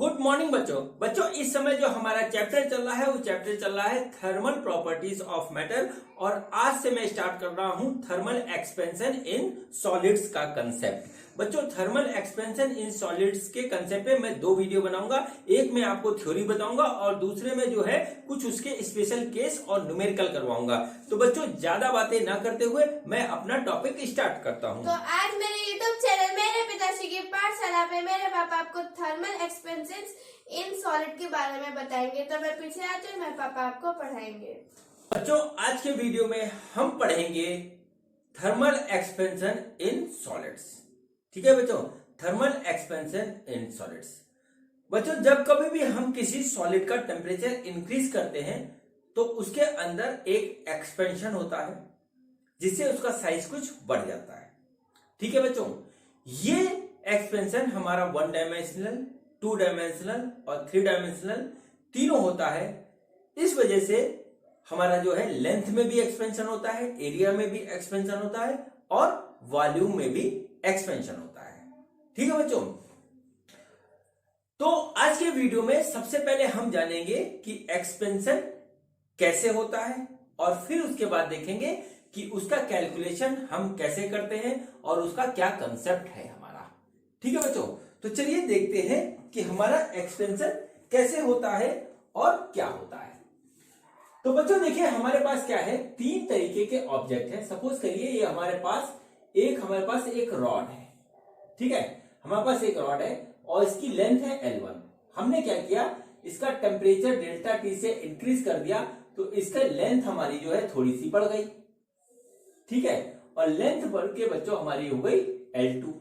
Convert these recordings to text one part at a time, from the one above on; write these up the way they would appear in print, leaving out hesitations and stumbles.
Good morning बच्चों इस समय जो हमारा चैप्टर चल रहा है वो चैप्टर चल रहा है थर्मल प्रॉपर्टीज ऑफ मैटर। और आज से मैं स्टार्ट कर रहा हूं थर्मल एक्सपेंशन इन सॉलिड्स का कंसेप्ट। बच्चों थर्मल एक्सपेंशन इन सॉलिड्स के कंसेप्ट पे मैं दो वीडियो बनाऊंगा। एक में आपको थ्योरी बताऊंगा और दूसरे में जो है कुछ उसके स्पेशल केस और न्यूमेरिकल करवाऊंगा। तो बच्चों ज्यादा बातें ना करते हुए मैं अपना टॉपिक स्टार्ट करता हूँ। तो आज मेरे यूट्यूब चैनल मेरे पिताश्री की पाठशाला पे मेरे पापा आपको थर्मल एक्सपेंशन इन सॉलिड के बारे में बताएंगे। तो मैं पीछे आती हूँ, मेरे पापा आपको पढ़ाएंगे। बच्चों आज के वीडियो में हम पढ़ेंगे थर्मल एक्सपेंशन इन सॉलिड्स। ठीक है बच्चों, थर्मल एक्सपेंशन इन सॉलिड्स। बच्चों जब कभी भी हम किसी सॉलिड का टेम्परेचर इंक्रीज करते हैं तो उसके अंदर एक एक्सपेंशन होता है जिससे उसका साइज कुछ बढ़ जाता है। ठीक है बच्चों, ये एक्सपेंशन हमारा 1 डायमेंशनल, 2 डायमेंशनल और 3 डायमेंशनल तीनों होता है। इस वजह से हमारा जो है लेंथ में भी एक्सपेंशन होता है, एरिया में भी एक्सपेंशन होता है और वॉल्यूम में भी एक्सपेंशन होता है। ठीक है बच्चों, तो आज के वीडियो में सबसे पहले हम जानेंगे कि एक्सपेंशन कैसे होता है और फिर उसके बाद देखेंगे कि उसका कैलकुलेशन हम कैसे करते हैं और उसका क्या कंसेप्ट है हमारा। ठीक है बच्चों, तो चलिए देखते हैं कि हमारा एक्सपेंशन कैसे होता है और क्या होता है। तो बच्चों देखिए हमारे पास क्या है, 3 तरीके के ऑब्जेक्ट हैं। सपोज करिए ये हमारे पास एक रॉड है। ठीक है, हमारे पास एक रॉड है और इसकी लेंथ है L1। हमने क्या किया, इसका टेम्परेचर डेल्टा T से इंक्रीज कर दिया तो इसका लेंथ हमारी जो है थोड़ी सी बढ़ गई। ठीक है, और लेंथ बढ़ के बच्चों हमारी हो गई L2।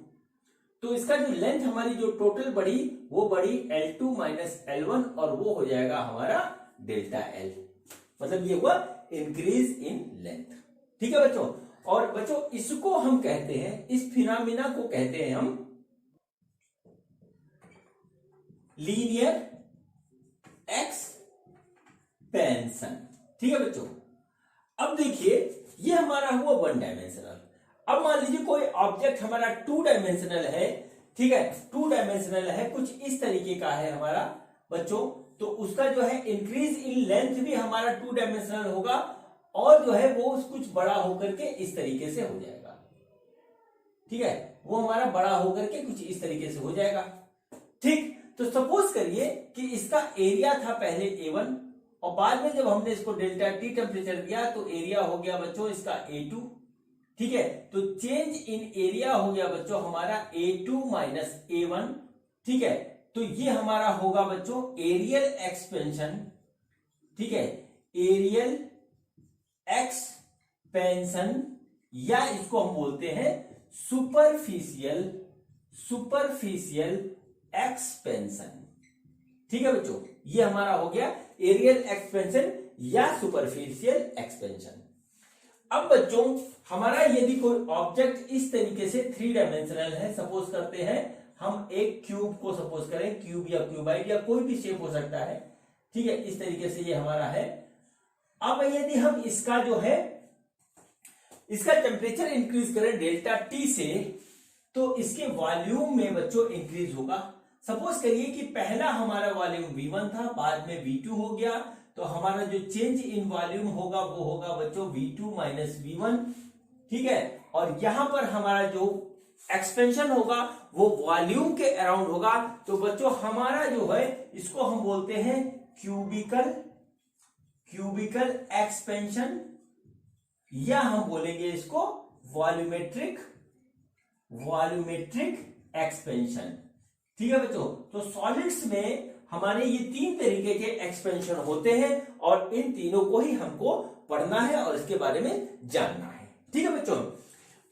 तो इसका जो लेंथ हमारी जो टोटल बढ़ी वो बढ़ी L2 माइनस L1 और वो हो जाएगा हमारा डेल्टा L। मतलब ये हुआ इंक्रीज इन लेंथ। ठीक है बच्चों, और बच्चों इसको हम कहते हैं, इस फिनोमिना को कहते हैं हम लीनियर एक्सपेंशन। ठीक है बच्चों, अब देखिए ये हमारा हुआ 1 डायमेंशनल। अब मान लीजिए कोई ऑब्जेक्ट हमारा 2 डायमेंशनल है। ठीक है, 2 डायमेंशनल है, कुछ इस तरीके का है हमारा बच्चों। तो उसका जो है इंक्रीज इन लेंथ भी हमारा 2 डायमेंशनल होगा और जो है वो कुछ बड़ा होकर के इस तरीके से हो जाएगा। ठीक है, वो हमारा बड़ा होकर के कुछ इस तरीके से हो जाएगा। ठीक, तो सपोज करिए कि इसका एरिया था पहले A1 और बाद में जब हमने इसको डेल्टा T टेम्परेचर दिया तो एरिया हो गया बच्चों इसका A2। ठीक है, तो चेंज इन एरिया हो गया बच्चों हमारा A2 माइनस A1। ठीक है, तो ये हमारा होगा बच्चों एरियल एक्सपेंशन। ठीक है, एरियल एक्सपेंशन या इसको हम बोलते हैं सुपरफिशियल एक्सपेंशन। ठीक है बच्चों, ये हमारा हो गया एरियल एक्सपेंशन या सुपरफिशियल एक्सपेंशन। अब बच्चों हमारा यदि कोई ऑब्जेक्ट इस तरीके से 3 डायमेंशनल है, सपोज करते हैं हम एक क्यूब को सपोज करें, क्यूब या क्यूबाइड या कोई भी शेप हो सकता है। ठीक है, इस तरीके से ये हमारा है। अब यदि हम इसका जो है इसका टेम्परेचर इंक्रीज करें डेल्टा T से तो इसके वॉल्यूम में बच्चों इंक्रीज होगा। सपोज करिए कि पहला हमारा वॉल्यूम V1 था, बाद में V2 हो गया, तो हमारा जो चेंज इन वॉल्यूम होगा वो होगा बच्चों V2 माइनस V1। ठीक है, और यहां पर हमारा जो एक्सपेंशन होगा वो वॉल्यूम के अराउंड होगा। तो बच्चों हमारा जो है इसको हम बोलते हैं क्यूबिकल एक्सपेंशन या हम बोलेंगे इसको वॉल्यूमेट्रिक एक्सपेंशन। ठीक है बच्चों, तो सॉलिड्स में हमारे ये 3 तरीके के एक्सपेंशन होते हैं और इन तीनों को ही हमको पढ़ना है और इसके बारे में जानना है। ठीक है बच्चों,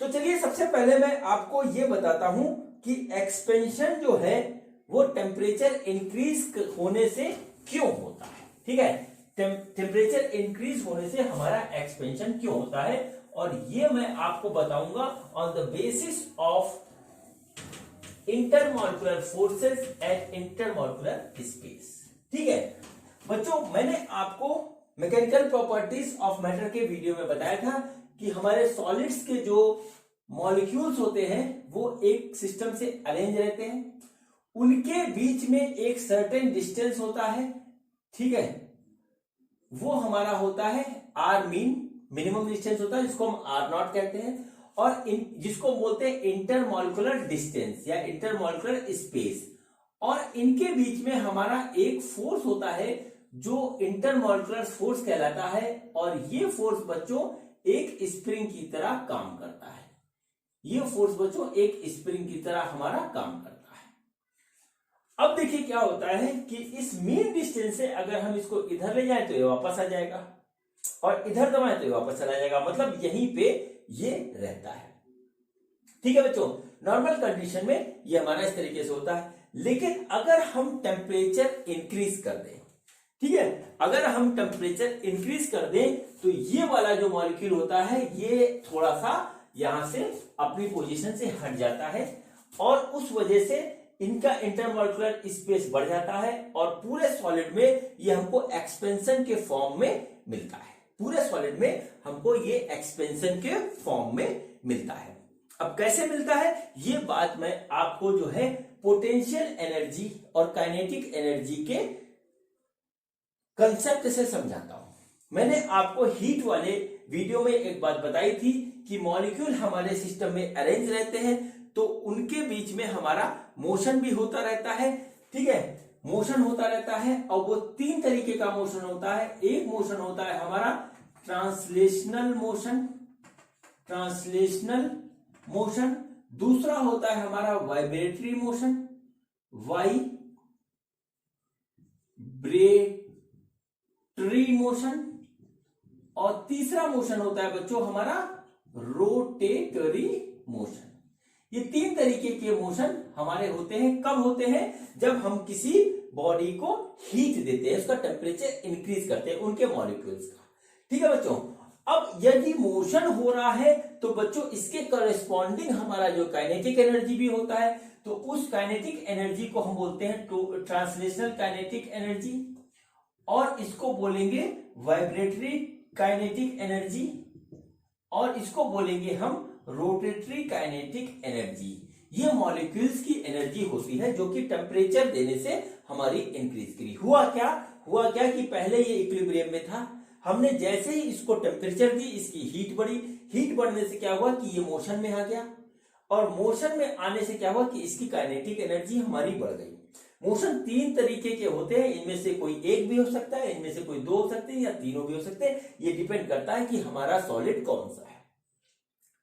तो चलिए सबसे पहले मैं आपको ये बताता हूं कि एक्सपेंशन जो है वो टेम्परेचर इंक्रीज होने से क्यों होता है। ठीक है, टेम्परेचर इंक्रीज होने से हमारा एक्सपेंशन क्यों होता है और ये मैं आपको बताऊंगा on the basis of intermolecular forces eight intermolecular space. ठीक है बच्चों, मैंने आपको मैकेनिकल प्रॉपर्टीज ऑफ मैटर के वीडियो में बताया था कि हमारे सॉलिड्स के जो मॉलिक्यूल्स होते हैं वो एक सिस्टम से अरेंज रहते हैं। उनके बीच में एक सर्टेन डिस्टेंस होता है, ठीक है, वो हमारा होता है आर मीन, मिनिमम डिस्टेंस होता है जिसको हम आर नॉट कहते हैं, और जिसको बोलते हैं इंटरमॉलिक्यूलर डिस्टेंस या इंटरमॉलिक्यूलर स्पेस। और इनके बीच में हमारा एक फोर्स होता है जो इंटरमॉलिक्यूलर फोर्स कहलाता है, और ये फोर्स बच्चों एक स्प्रिंग की तरह काम करता है। ये फोर्स बच्चों एक स्प्रिंग की तरह हमारा काम करता है। अब देखिए क्या होता है कि इस मीन डिस्टेंस से अगर हम इसको इधर ले जाएं तो ये वापस आ जाएगा, और इधर दबाएं तो ये वापस चला जाएगा, मतलब यहीं पे ये रहता है। ठीक है बच्चों, नॉर्मल कंडीशन में ये हमारा इस तरीके से होता है। लेकिन अगर हम टेम्परेचर इंक्रीज कर दें, ठीक है, अगर हम टेम्परेचर इंक्रीज कर दें तो ये वाला जो मॉलिक्यूल होता है ये थोड़ा सा यहां से अपनी पोजीशन से हट जाता है, और उस वजह से इनका इंटरमॉलिक्यूलर स्पेस बढ़ जाता है, और पूरे सॉलिड में ये हमको एक्सपेंशन के फॉर्म में मिलता है। पूरे सॉलिड में हमको ये एक्सपेंशन के फॉर्म में मिलता है। अब कैसे मिलता है ये बात मैं आपको जो है पोटेंशियल एनर्जी और काइनेटिक एनर्जी के कंसेप्ट से समझाता हूं। मैंने आपको हीट वाले वीडियो में एक बात बताई थी कि मॉलिक्यूल हमारे सिस्टम में अरेंज रहते हैं तो उनके बीच में हमारा मोशन भी होता रहता है, ठीक है, मोशन होता रहता है, और वो 3 तरीके का मोशन होता है। एक मोशन होता है हमारा ट्रांसलेशनल मोशन, ट्रांसलेशनल मोशन, दूसरा होता है हमारा वाइब्रेटरी मोशन, वाइब्रेटरी मोशन, और तीसरा मोशन होता है बच्चों हमारा रोटेटरी मोशन। ये 3 तरीके के मोशन हमारे होते हैं। कब होते हैं? जब हम किसी बॉडी को हीट देते हैं, उसका टेम्परेचर इंक्रीज करते हैं उनके मॉलिक्यूल्स का। ठीक है बच्चों, अब यदि मोशन हो रहा है तो बच्चों इसके करस्पॉन्डिंग हमारा जो काइनेटिक एनर्जी भी होता है, तो उस काइनेटिक एनर्जी को हम बोलते हैं ट्रांसलेशनल काइनेटिक एनर्जी, और इसको बोलेंगे वाइब्रेटरी काइनेटिक एनर्जी, और इसको बोलेंगे हम रोटेटरी काइनेटिक एनर्जी। ये मॉलिक्यूल्स की एनर्जी होती है जो कि टेम्परेचर देने से हमारी इंक्रीज करी। हुआ क्या कि पहले ये इक्विलिब्रियम में था, हमने जैसे ही इसको टेम्परेचर दी इसकी हीट बढ़ी, हीट बढ़ने से क्या हुआ कि ये मोशन में आ गया, और मोशन में आने से क्या हुआ कि इसकी काइनेटिक एनर्जी हमारी बढ़ गई। मोशन 3 तरीके के होते हैं, इनमें से कोई एक भी हो सकता है, इनमें से कोई 2 हो सकते हैं, या तीनों भी हो सकते हैं। ये डिपेंड करता है कि हमारा सॉलिड कौन सा है।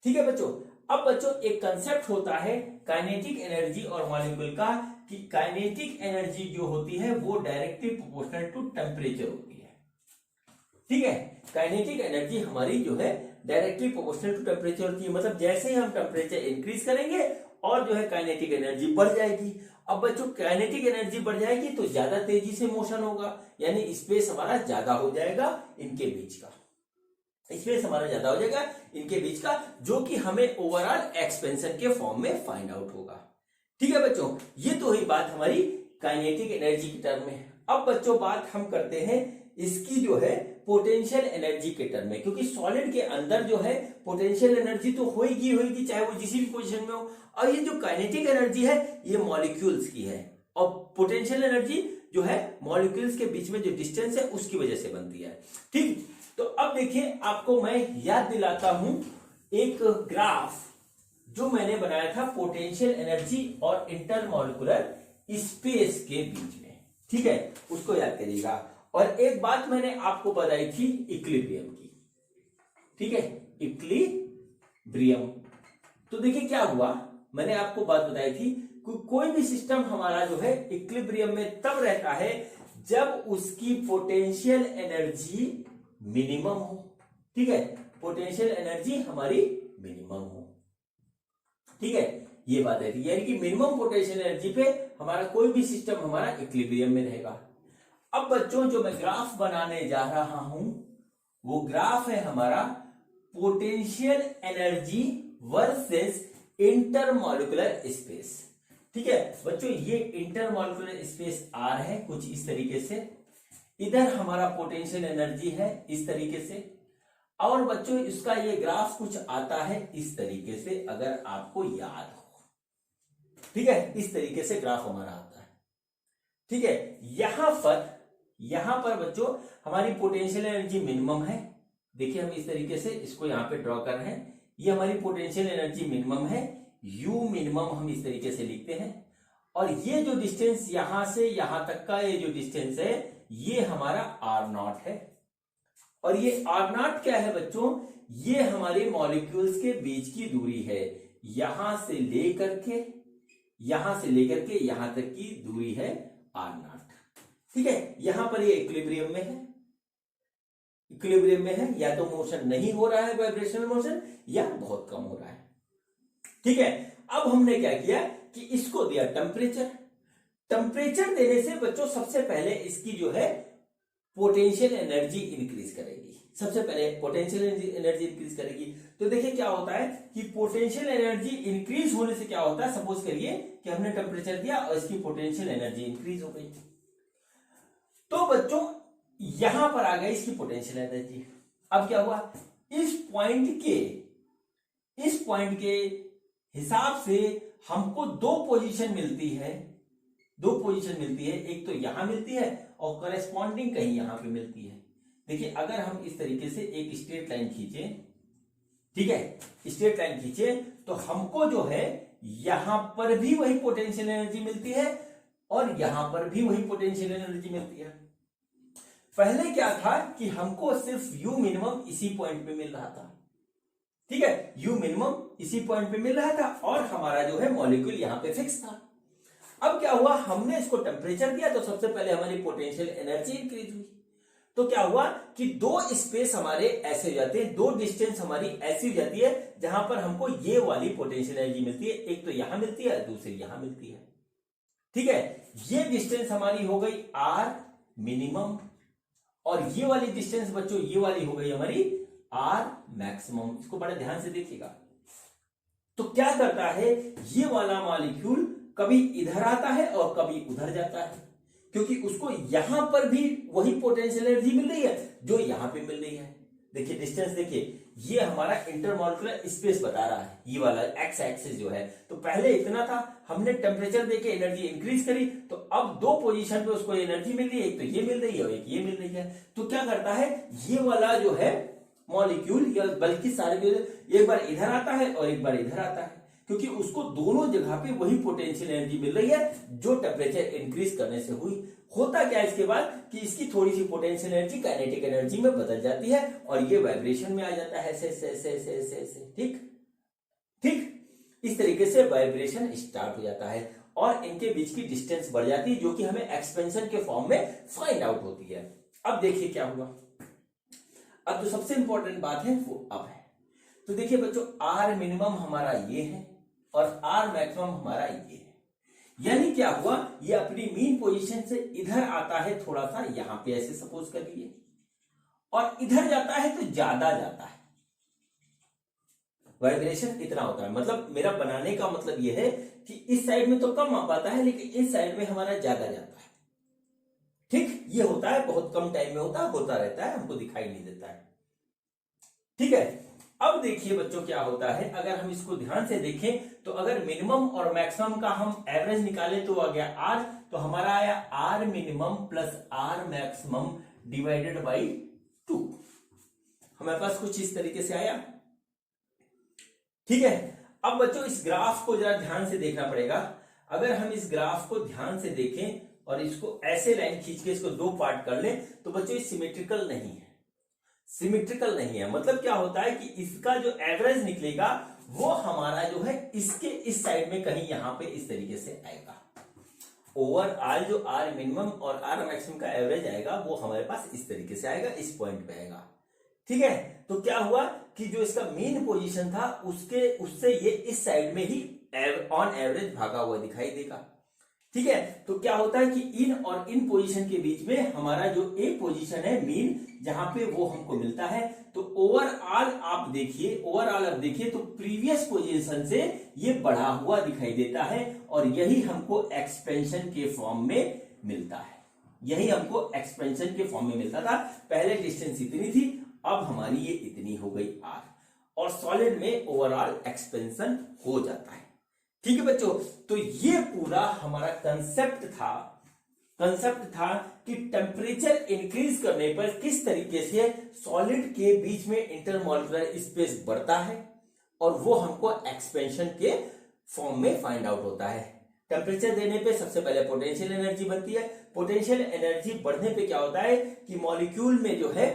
ठीक है बच्चों, अब बच्चों एक कंसेप्ट होता है काइनेटिक एनर्जी और मॉलिक्यूल का, कि काइनेटिक एनर्जी जो होती है वो डायरेक्टली प्रोपोर्शनल टू टेम्परेचर होती है। ठीक है, काइनेटिक एनर्जी हमारी जो है डायरेक्टली प्रोपोर्शनल टू टेम्परेचर होती है, मतलब जैसे ही हम टेम्परेचर इंक्रीज करेंगे और जो है काइनेटिक एनर्जी बढ़ जाएगी। अब बच्चों काइनेटिक एनर्जी बढ़ जाएगी तो ज्यादा तेजी से मोशन होगा, यानी स्पेस हमारा ज्यादा हो जाएगा इनके बीच का, स्पेस हमारा ज्यादा हो जाएगा इनके बीच का, जो कि हमें ओवरऑल एक्सपेंशन के फॉर्म में फाइंड आउट होगा। ठीक है बच्चों, ये तो हुई बात हमारी काइनेटिक एनर्जी की टर्म में। अब बच्चों बात हम करते हैं इसकी जो है पोटेंशियल एनर्जी के टर्म में, क्योंकि सॉलिड के अंदर जो है पोटेंशियल एनर्जी तो होगी चाहे वो जिसी भी पोजीशन में हो, और ये जो काइनेटिक एनर्जी है ये मॉलिक्यूल्स की है, और पोटेंशियल एनर्जी जो है मॉलिक्यूल्स के बीच में जो डिस्टेंस है उसकी वजह से बनती है। ठीक, तो अब देखिए आपको मैं याद दिलाता हूं एक ग्राफ जो मैंने बनाया था पोटेंशियल एनर्जी और इंटरमॉलिक्यूलर स्पेस के बीच में। ठीक है, उसको याद करिएगा। और एक बात मैंने आपको बताई थी इक्विलिब्रियम की, ठीक है, इक्विलिब्रियम। तो देखिए क्या हुआ, मैंने आपको बात बताई थी कोई भी सिस्टम हमारा जो है इक्विलिब्रियम में तब रहता है जब उसकी पोटेंशियल एनर्जी मिनिमम हो। ठीक है, पोटेंशियल एनर्जी हमारी मिनिमम हो। ठीक है, ये बात है, यानी कि मिनिमम पोटेंशियल एनर्जी पे हमारा कोई भी सिस्टम हमारा इक्विलिब्रियम में रहेगा। अब बच्चों जो मैं ग्राफ बनाने जा रहा हूं वो ग्राफ है हमारा potential energy versus intermolecular space. ठीक है बच्चों, ये इंटरमॉलिक्यूलर स्पेस आर है कुछ इस तरीके से, इधर हमारा पोटेंशियल एनर्जी है इस तरीके से, और बच्चों इसका ये ग्राफ कुछ आता है इस तरीके से, अगर आपको याद हो। ठीक है, इस तरीके से ग्राफ हमारा आता है। ठीक है। यहां पर बच्चों हमारी पोटेंशियल एनर्जी मिनिमम है। देखिए हम इस तरीके से इसको यहां पे ड्रॉ कर रहे हैं। ये हमारी पोटेंशियल एनर्जी मिनिमम है, यू मिनिमम हम इस तरीके से लिखते हैं। और ये जो डिस्टेंस यहां से यहां तक का ये जो डिस्टेंस है ये हमारा आर नॉट है। और ये आर नॉट क्या है बच्चों, ये हमारे मॉलिक्यूल्स के बीच की दूरी है। यहां से लेकर के यहां तक की दूरी है आर नॉट। ठीक है, यहां पर ये इक्विलिब्रियम में है, या तो मोशन नहीं हो रहा है वाइब्रेशनल मोशन, या बहुत कम हो रहा है। ठीक है, अब हमने क्या किया कि इसको दिया टेम्परेचर देने से बच्चों सबसे पहले इसकी जो है पोटेंशियल एनर्जी इंक्रीज करेगी। सबसे पहले पोटेंशियल एनर्जी इंक्रीज करेगी। तो देखिए क्या होता है कि पोटेंशियल एनर्जी इंक्रीज होने से क्या होता है, सपोज करिए कि हमने टेम्परेचर दिया और इसकी पोटेंशियल एनर्जी इंक्रीज हो गई। तो बच्चों यहां पर आ गई इसकी पोटेंशियल एनर्जी। अब क्या हुआ, इस पॉइंट के हिसाब से हमको दो पोजीशन मिलती है। एक तो यहां मिलती है और करेस्पॉन्डिंग कहीं यहां पे मिलती है। देखिए अगर हम इस तरीके से एक स्ट्रेट लाइन खींचे, ठीक है, स्ट्रेट लाइन खींचे तो हमको जो है यहां पर भी वही पोटेंशियल एनर्जी मिलती है और यहां पर भी वही पोटेंशियल एनर्जी मिलती है। पहले क्या था कि हमको सिर्फ यू मिनिमम इसी पॉइंट पे मिल रहा था। ठीक है, यू मिनिमम इसी पॉइंट पे मिल रहा था और हमारा जो है मॉलिक्यूल यहां पे फिक्स था। अब क्या हुआ, हमने इसको टेम्परेचर दिया तो सबसे पहले हमारी पोटेंशियल एनर्जी इंक्रीज हुई। तो क्या हुआ कि दो स्पेस हमारे ऐसे हो जाते हैं, दो डिस्टेंस हमारी ऐसी हो जाती है जहां पर हमको ये वाली पोटेंशियल एनर्जी मिलती है। एक तो यहां मिलती है, दूसरी यहां मिलती है। ठीक है, ये डिस्टेंस हमारी हो गई आर मिनिमम और ये वाली डिस्टेंस बच्चों ये वाली हो गई हमारी आर मैक्सिमम। इसको बड़े ध्यान से देखिएगा। तो क्या करता है, ये वाला मॉलिक्यूल कभी इधर आता है और कभी उधर जाता है, क्योंकि उसको यहां पर भी वही पोटेंशियल एनर्जी मिल रही है जो यहां पे मिल रही है। देखिए डिस्टेंस, देखिए ये हमारा इंटरमॉलिक्यूलर स्पेस बता रहा है, ये वाला एक्स एक्सिस जो है। तो पहले इतना था, हमने टेम्परेचर देके एनर्जी इंक्रीज करी तो अब दो पोजीशन पे उसको एनर्जी मिल रही है, एक तो ये मिल रही है और एक ये मिल रही है। तो क्या करता है, ये वाला जो है मॉलिक्यूल या बल्कि सारे एक बार इधर आता है और एक बार इधर आता है, क्योंकि उसको दोनों जगह पे वही पोटेंशियल एनर्जी मिल रही है जो टेम्परेचर इंक्रीज करने से हुई। होता क्या है इसके बाद कि इसकी थोड़ी सी पोटेंशियल एनर्जी काइनेटिक एनर्जी में बदल जाती है और ये वाइब्रेशन में आ जाता है। ऐसे ठीक इस तरीके से वाइब्रेशन स्टार्ट हो जाता है और इनके बीच की डिस्टेंस बढ़ जाती है, जो कि हमें एक्सपेंशन के फॉर्म में फाइंड आउट होती है। अब देखिए क्या हुआ, अब जो सबसे इंपॉर्टेंट बात है वो अब है। तो देखिए बच्चों, आर मिनिमम हमारा ये है और आर मैक्सिमम हमारा ये है। यानी क्या हुआ, ये अपनी मीन पोजीशन से इधर आता है थोड़ा सा, यहां पे ऐसे सपोज कर लीजिए, और इधर जाता है तो ज्यादा जाता है। वाइब्रेशन इतना होता है, मतलब मेरा बनाने का मतलब ये है कि इस साइड में तो कम आ पाता है लेकिन इस साइड में हमारा ज्यादा जाता है। ठीक, ये होता है, बहुत कम टाइम में होता रहता है, हमको दिखाई नहीं देता है। ठीक है, अब देखिए बच्चों क्या होता है, अगर हम इसको ध्यान से देखें तो अगर मिनिमम और मैक्सिमम का हम एवरेज निकालें तो आ गया आर, तो हमारा आया R minimum plus R maximum divided by 2। हमारे पास कुछ इस तरीके से आया। ठीक है, अब बच्चों इस ग्राफ को जरा ध्यान से देखना पड़ेगा। अगर हम इस ग्राफ को ध्यान से देखें और इसको ऐसे लाइन खींच के इसको दो पार्ट कर लें तो बच्चों ये सिमेट्रिकल नहीं है। सिमेट्रिकल नहीं है मतलब क्या होता है कि इसका जो एवरेज निकलेगा वो हमारा जो है इसके इस साइड में कहीं यहां पे इस तरीके से आएगा। ओवरऑल जो आर मिनिमम और आर मैक्सिमम का एवरेज आएगा वो हमारे पास इस तरीके से आएगा, इस पॉइंट पे आएगा। ठीक है, तो क्या हुआ कि जो इसका मीन पोजीशन था उससे ये इस साइड में ही ऑन एवरेज भागा हुआ दिखाई देगा। ठीक है, तो क्या होता है कि इन और इन पोजीशन के बीच में हमारा जो ए पोजीशन है मीन, जहां पे वो हमको मिलता है। तो ओवरऑल आप देखिए तो प्रीवियस पोजीशन से ये बढ़ा हुआ दिखाई देता है और यही हमको एक्सपेंशन के फॉर्म में मिलता है। यही हमको एक्सपेंशन के फॉर्म में मिलता था। पहले डिस्टेंस इतनी थी, अब हमारी ये इतनी हो गई आर, और सॉलिड में ओवरऑल एक्सपेंशन हो जाता है। ठीक है बच्चों, तो ये पूरा हमारा कंसेप्ट था कंसेप्ट था कि टेम्परेचर इंक्रीज करने पर किस तरीके से सॉलिड के बीच में इंटरमॉलिक्यूलर स्पेस बढ़ता है और वो हमको एक्सपेंशन के फॉर्म में फाइंड आउट होता है। टेम्परेचर देने पे सबसे पहले पोटेंशियल एनर्जी बनती है। पोटेंशियल एनर्जी बढ़ने पे क्या होता है कि मॉलिक्यूल में जो है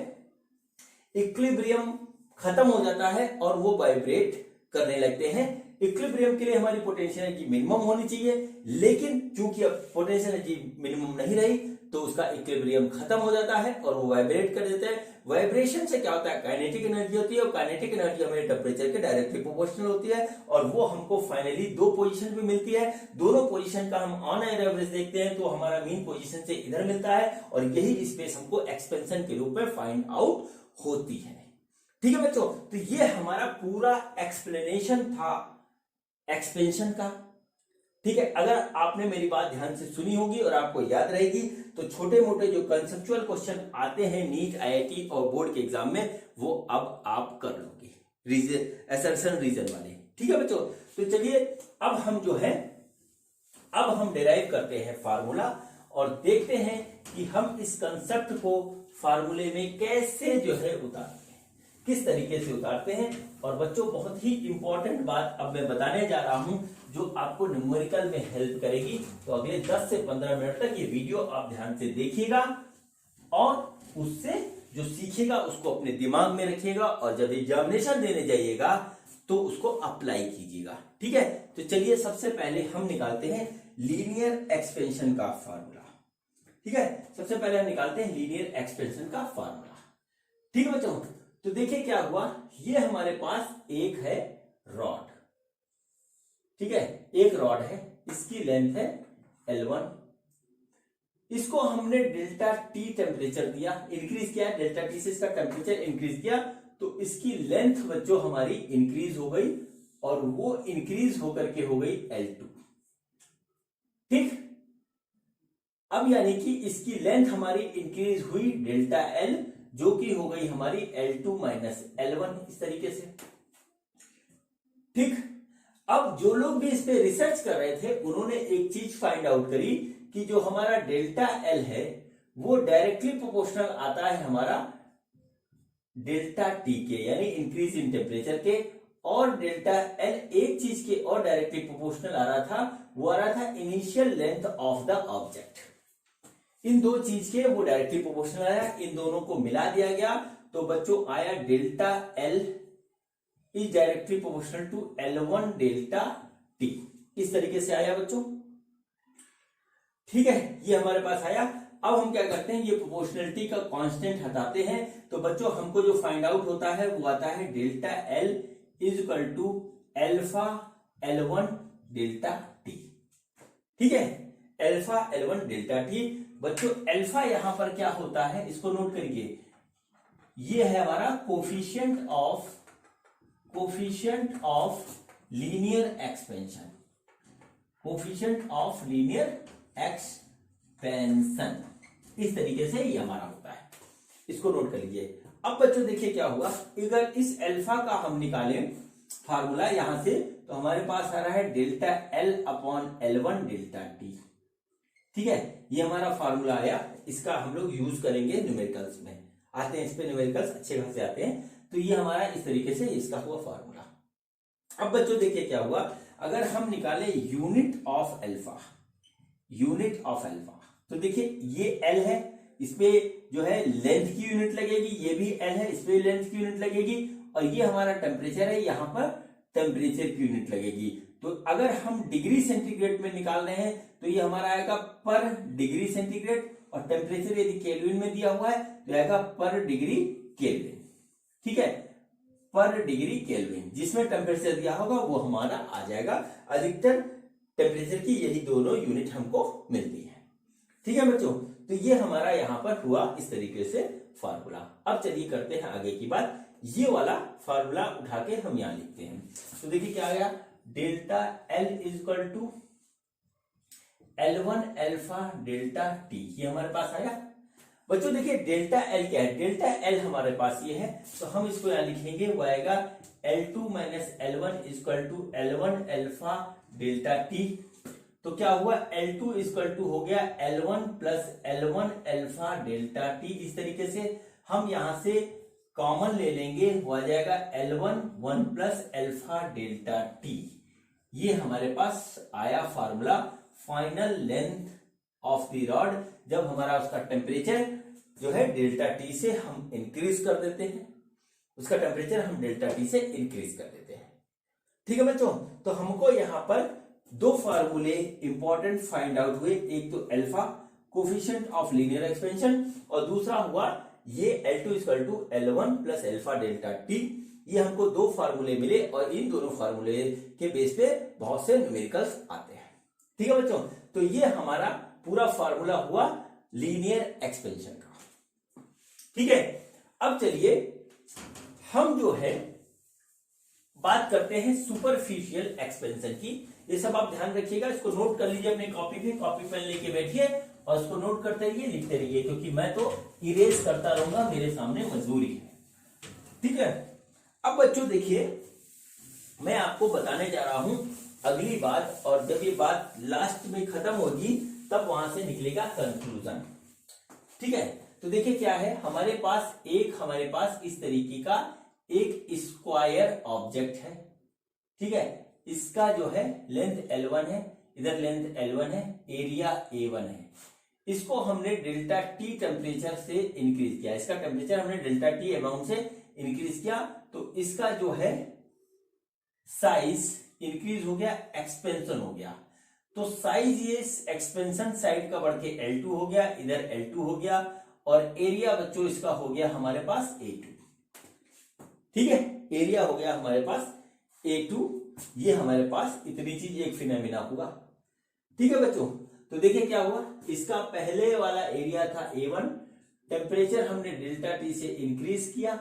इक्विलिब्रियम खत्म हो जाता है और वो वाइब्रेट करने लगते हैं। इक्विलिब्रियम के लिए हमारी पोटेंशियल एनर्जी मिनिमम होनी चाहिए, लेकिन चूंकि अब पोटेंशियल एनर्जी मिनिमम नहीं रही तो उसका इक्विलिब्रियम खत्म हो जाता है और वो वाइब्रेट कर देते हैं। वाइब्रेशन से क्या होता है, काइनेटिक एनर्जी होती है और काइनेटिक एनर्जी हमारे टेम्परेचर के डायरेक्टली प्रोपोर्शनल होती है और वो हमको फाइनली दो पोजीशन पे मिलती है। दोनों पोजीशन का हम ऑन एयर एवरेज देखते हैं तो हमारा मीन पोजीशन से इधर मिलता है और यही स्पेस हमको एक्सपेंशन के रूप में फाइंड आउट होती है। ठीक है बच्चों, तो ये हमारा पूरा एक्सप्लेनेशन था एक्सपेंशन का। ठीक है, अगर आपने मेरी बात ध्यान से सुनी होगी और आपको याद रहेगी तो छोटे मोटे जो कंसेप्चुअल क्वेश्चन आते हैं नीट, आईआईटी और बोर्ड के एग्जाम में वो अब आप कर लोगे, रीजन असर्शन रीजन वाले। ठीक है बच्चों, तो चलिए अब हम जो है अब हम डिराइव करते हैं फार्मूला और देखते हैं कि हम इस कंसेप्ट को फार्मूले में कैसे जो है उतारते हैं, किस तरीके से उतारते हैं। और बच्चों बहुत ही इंपॉर्टेंट बात अब मैं बताने जा रहा हूं जो आपको न्यूमेरिकल में हेल्प करेगी। तो अगले 10 से 15 मिनट तक ये वीडियो आप ध्यान से देखिएगा और उससे जो सीखेगा उसको अपने दिमाग में रखिएगा और जब एग्जामिनेशन देने जाइएगा तो उसको अप्लाई कीजिएगा। ठीक है, तो चलिए सबसे पहले हम निकालते हैं लीनियर एक्सपेंशन का फार्मूला। ठीक है, सबसे पहले हम निकालते हैं लीनियर एक्सपेंशन का फार्मूला। ठीक है बच्चों, तो देखिए क्या हुआ, ये हमारे पास एक है रॉड। ठीक है, एक रॉड है, इसकी लेंथ है L1, इसको हमने डेल्टा टी टेम्परेचर दिया, इंक्रीज किया, डेल्टा टी से इसका टेम्परेचर इंक्रीज किया तो इसकी लेंथ बच्चों हमारी इंक्रीज हो गई और वो इंक्रीज होकर के हो गई L2। ठीक, अब यानी कि इसकी लेंथ हमारी इंक्रीज हुई डेल्टा L जो कि हो गई हमारी L2 माइनस L1 इस तरीके से। ठीक, अब जो लोग भी इस पे रिसर्च कर रहे थे उन्होंने एक चीज फाइंड आउट करी कि जो हमारा डेल्टा L है वो डायरेक्टली प्रोपोर्शनल आता है हमारा डेल्टा T के, यानी इंक्रीज इन टेम्परेचर के, और डेल्टा L एक चीज के और डायरेक्टली प्रोपोर्शनल आ रहा था, वो आ रहा था initial length of the object. इन दो चीज के वो डायरेक्टली प्रोपोर्शनल आया, इन दोनों को मिला दिया गया तो बच्चों आया delta L is directly proportional to L1 delta T, इस तरीके से आया बच्चों। ठीक है, ये हमारे पास आया। अब हम क्या करते हैं, ये प्रोपोर्शनलिटी का कांस्टेंट हटाते हैं तो बच्चों हमको जो फाइंड आउट होता है वो आता है delta L is equal to alpha L1 delta T। ठीक है, अल्फा L1 डेल्टा T। बच्चों अल्फा यहां पर क्या होता है इसको नोट करिए, ये है हमारा coefficient of linear expansion, coefficient of linear expansion, इस तरीके से ये हमारा होता है, इसको नोट कर लीजिए। अब बच्चों देखिए क्या हुआ, अगर इस अल्फा का हम निकालें फार्मूला यहां से तो हमारे पास आ रहा है delta L upon L1 delta T। ठीक है, ये हमारा फार्मूला आया, इसका हम लोग यूज करेंगे न्यूमेरिकल्स में, आते हैं इस पे न्यूमेरिकल्स अच्छे खासे आते हैं। तो ये हमारा इस तरीके से इसका हुआ फार्मूला। अब बच्चों देखिए क्या हुआ, अगर हम निकाले यूनिट ऑफ अल्फा तो देखिए ये L है, इसपे जो है लेंथ की यूनिट लगेगी, ये भी L है, इसपे लेंथ की यूनिट लगेगी, और ये हमारा टेम्परेचर है, यहां पर टेम्परेचर की यूनिट लगेगी। तो अगर हम डिग्री सेंटीग्रेड में निकाल रहे हैं तो ये हमारा आएगा पर डिग्री सेंटीग्रेड, और टेम्परेचर यदि केल्विन में दिया हुआ है तो आएगा पर डिग्री केल्विन। ठीक है, पर डिग्री केल्विन, जिसमें टेम्परेचर दिया होगा वो हमारा आ जाएगा। अधिकतर टेम्परेचर की यही दोनों यूनिट हमको मिलती है। ठीक है बच्चों, तो ये हमारा यहां पर हुआ इस तरीके से फार्मूला। अब चलिए करते हैं आगे की बात, ये वाला फार्मूला उठा के हम यहां लिखते हैं। तो देखिए क्या आ गया, delta L is equal to L1 alpha delta T, ये हमारे पास आया। बच्चों देखिए डेल्टा L क्या है, डेल्टा L हमारे पास ये है तो हम इसको यहां लिखेंगे, वो आएगा L2 minus L1 is equal to L1 alpha delta T। तो क्या हुआ, L2 इक्वल टू हो गया L1 plus L1 alpha delta T. इस तरीके से हम यहां से कॉमन ले लेंगे, हो जाएगा L1 1 plus alpha delta T. ये हमारे पास आया formula final length of the rod, जब हमारा उसका टेम्परेचर जो है डेल्टा टी से हम इंक्रीज कर देते हैं, उसका टेम्परेचर हम डेल्टा टी से इंक्रीज कर देते हैं। ठीक है बच्चों, तो हमको यहां पर दो फार्मूले इंपॉर्टेंट फाइंड आउट हुए, एक तो alpha coefficient of linear expansion और दूसरा हुआ ये L2 equal to L1 plus alpha delta T. ये हमको दो फार्मूले मिले और इन दोनों फार्मूले के बेस पे बहुत से न्यूमेरिकल्स आते हैं। ठीक है बच्चों, तो ये हमारा पूरा फार्मूला हुआ लीनियर एक्सपेंशन का। ठीक है, अब चलिए हम जो है बात करते हैं सुपरफिशियल एक्सपेंशन की। ये सब आप ध्यान रखिएगा, इसको नोट कर लीजिए अपने कॉपी पे, कॉपी पेन लेके बैठिए और इसको नोट करते रहिए, लिखते रहिए, क्योंकि मैं तो इरेज करता रहूंगा, मेरे सामने मजबूरी है। ठीक है, अब बच्चों देखिए, मैं आपको बताने जा रहा हूं अगली बात, और जब ये बात लास्ट में खत्म होगी तब वहां से निकलेगा कंक्लूजन। ठीक है, तो देखिए क्या है, हमारे पास इस तरीके का एक स्क्वायर ऑब्जेक्ट है। ठीक है, इसका जो है लेंथ L1 है, इधर लेंथ L1 है, एरिया A1 है। इसको हमने डेल्टा टी टेम्परेचर से इंक्रीज किया, इसका टेम्परेचर हमने डेल्टा टी अमाउंट से इंक्रीज किया, तो इसका जो है साइज इंक्रीज हो गया, एक्सपेंशन हो गया। तो साइज ये एक्सपेंशन साइड का बढ़ के L2 हो गया, इधर L2 हो गया, और एरिया बच्चों इसका हो गया हमारे पास A2। ठीक है, एरिया हो गया हमारे पास A2। ये हमारे पास इतनी चीज एक फिनोमेना हुआ। ठीक है बच्चों, तो देखिए क्या हुआ, इसका पहले वाला एरिया था A1, टेम्परेचर हमने डेल्टा टी से इंक्रीज किया,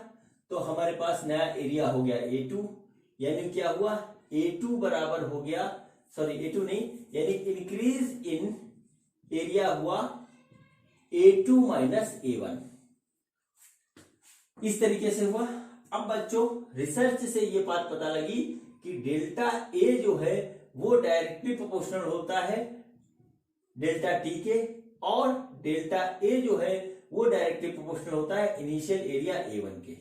तो हमारे पास नया एरिया हो गया A2। यानी क्या हुआ, A2 बराबर हो गया, सॉरी A2 नहीं, यानी इंक्रीज इन एरिया हुआ A2 माइनस A1। इस तरीके से हुआ। अब बच्चों रिसर्च से ये बात पता लगी कि डेल्टा ए जो है वो डायरेक्टली प्रोपोर्शनल होता है डेल्टा टी के, और डेल्टा ए जो है वो डायरेक्टली प्रोपोर्शनल होता है इनिशियल एरिया A1 के।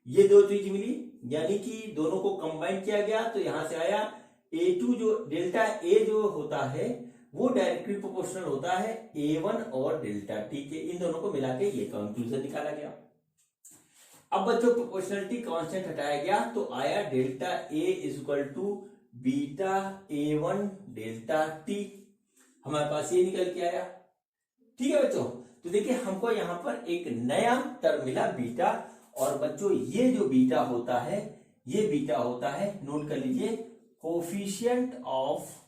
ये दो चीज मिली, यानी कि दोनों को कंबाइन किया गया, तो यहां से आया A2 जो डेल्टा ए जो होता है वो डायरेक्टली प्रोपोर्शनल होता है A1 और डेल्टा टी के, इन दोनों को मिला के ये कंक्लूजन निकाला गया। अब बच्चों प्रोपोर्शनलिटी कांस्टेंट हटाया गया, तो आया delta A is equal to beta A1 delta T, हमारे पास ये निकल के आया। ठीक है बच्चों, तो देखिए हमको यहां पर एक नया टर्म मिला बीटा, और बच्चों ये जो बीटा होता है, ये बीटा होता है, नोट कर लीजिए, कोफिशिएंट ऑफ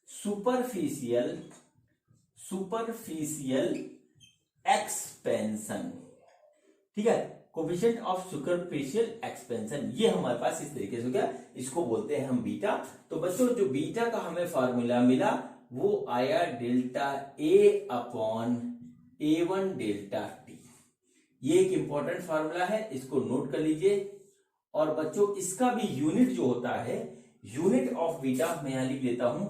सुपरफिशियल एक्सपेंशन। ठीक है, कोफिशिएंट ऑफ सुपरफिशियल एक्सपेंशन, ये हमारे पास इस तरीके से हो गया, इसको बोलते हैं हम बीटा। तो बच्चों जो बीटा का हमें फार्मूला मिला वो आया डेल्टा ए अपॉन A1 डेल्टा टी। ये एक इंपॉर्टेंट फार्मूला है, इसको नोट कर लीजिए। और बच्चों इसका भी यूनिट जो होता है, यूनिट ऑफ बीटा मैं यहां लिख लेता हूं,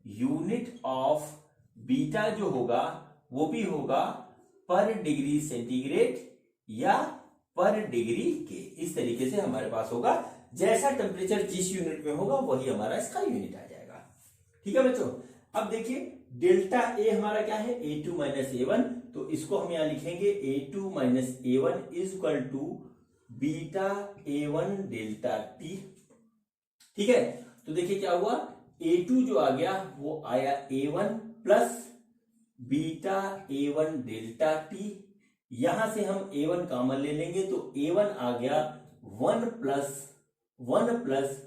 यूनिट ऑफ बीटा जो होगा वो भी होगा पर डिग्री सेंटीग्रेड या पर डिग्री के, इस तरीके से हमारे पास होगा। जैसा टेम्परेचर जिस यूनिट में होगा वही हमारा इसका यूनिट आ जाएगा। ठीक है बच्चों, अब देखिए डेल्टा ए हमारा क्या है, A2 माइनस A1, तो इसको हम यहां लिखेंगे A2 minus A1 is equal to beta A1 delta T. ठीक है, तो देखिए क्या हुआ, A2 जो आ गया वो आया A1 plus beta A1 delta T. यहां से हम A1 कॉमन ले लेंगे, तो A1 आ गया 1 प्लस